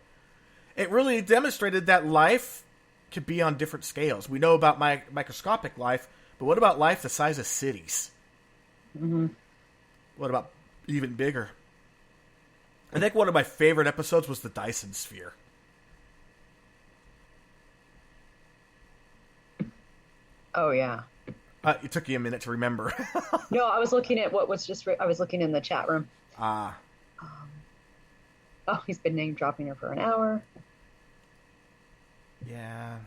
It really demonstrated that life could be on different scales. We know about microscopic life, but what about life the size of cities? Mm-hmm. What about even bigger? I think one of my favorite episodes was the Dyson Sphere. Oh, yeah. It took you a minute to remember. No, I was looking at what was just... I was looking in the chat room. Ah. Oh, he's been name dropping her for an hour. Yeah.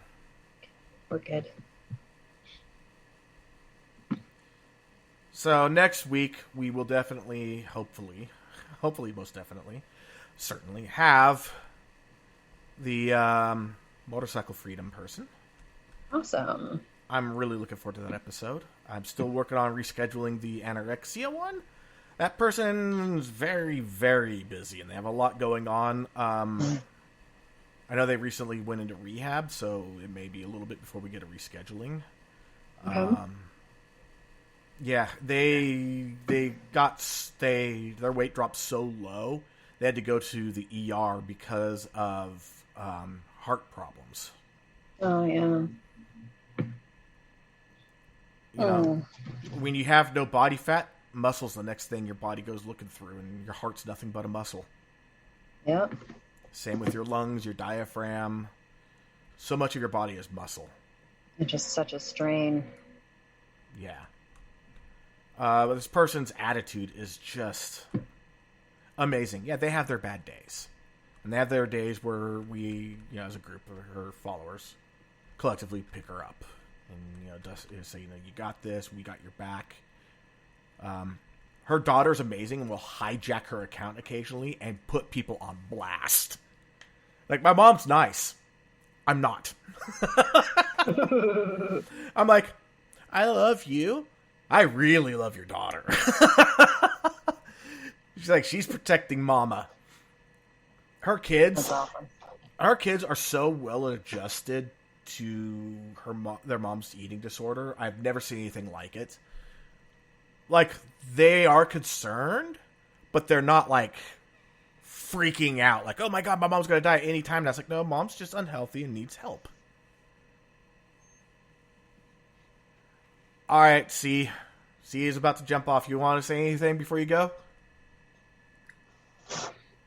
We're good. So next week we will definitely, hopefully most definitely, certainly have the motorcycle freedom person. Awesome. I'm really looking forward to that episode. I'm still working on rescheduling the anorexia one. That person's very, very busy, and they have a lot going on. I know they recently went into rehab, so it may be a little bit before we get a rescheduling. Okay. Yeah, their weight dropped so low, they had to go to the ER because of heart problems. Oh, yeah. When you have no body fat, muscle's the next thing your body goes looking through, and your heart's nothing but a muscle. Yep. Same with your lungs, your diaphragm. So much of your body is muscle. It's just such a strain. Yeah. But this person's attitude is just amazing. Yeah, they have their bad days. And they have their days where we, as a group of her followers, collectively pick her up. and say you got this, we got your back. Her daughter's amazing and will hijack her account occasionally and put people on blast. Like, my mom's nice. I'm not. I'm like, I love you. I really love your daughter. She's like, she's protecting mama. Her kids, our kids are so well adjusted to their mom's eating disorder. I've never seen anything like it. Like, they are concerned, but they're not, like, freaking out. Like, oh my god, my mom's going to die at any time. And I was like, no, mom's just unhealthy and needs help. All right, C is about to jump off. You want to say anything before you go?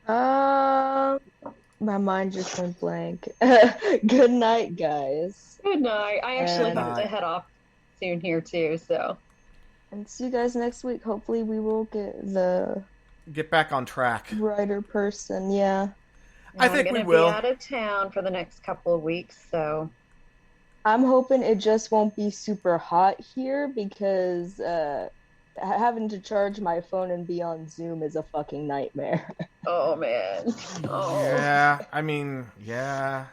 My mind just went blank. Good night, guys. Good night. I actually And- have to head off soon here too, so. And see you guys next week. Hopefully we will Get back on track. writer person. Yeah. I think I'm we gonna will. be out of town for the next couple of weeks, so. I'm hoping it just won't be super hot here because having to charge my phone and be on Zoom is a fucking nightmare. Oh man. Oh. Yeah, I mean, yeah.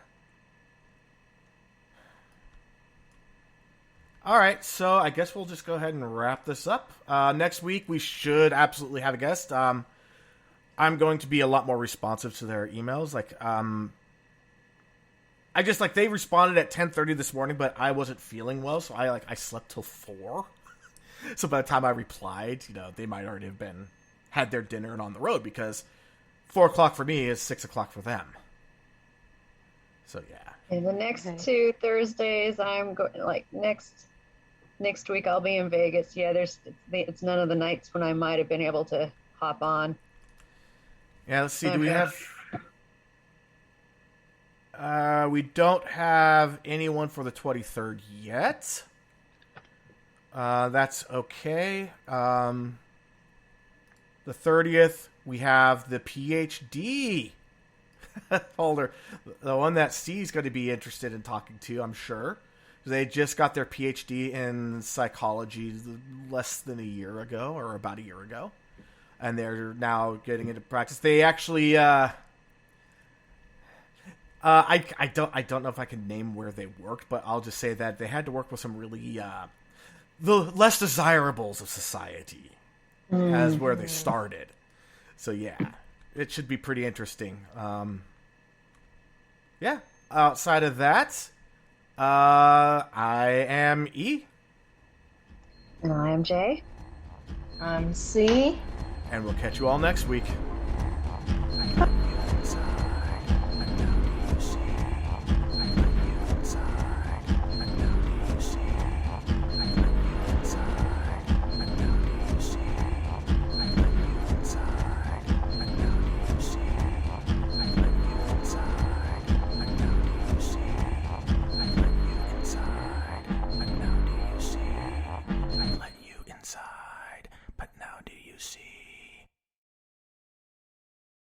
All right, so I guess we'll just go ahead and wrap this up. Next week, we should absolutely have a guest. I'm going to be a lot more responsive to their emails. I just, they responded at 10:30 this morning, but I wasn't feeling well, so I slept till 4. So by the time I replied, they might already have had their dinner and on the road, because 4 o'clock for me is 6 o'clock for them. So, yeah. And the next 2 Thursdays, I'm going, next week I'll be in Vegas. Yeah, it's none of the nights when I might have been able to hop on. Yeah, let's see. Do we have... we don't have anyone for the 23rd yet. That's okay. The 30th, we have the PhD holder. The one that Steve's going to be interested in talking to, I'm sure. They just got their PhD in psychology less than a year ago, or about a year ago. And they're now getting into practice. They actually... I don't know if I can name where they worked, but I'll just say that they had to work with some really the less desirables of society as where they started. So yeah, it should be pretty interesting. Yeah. Outside of that, I am E. And I am Jay. I'm C. And we'll catch you all next week.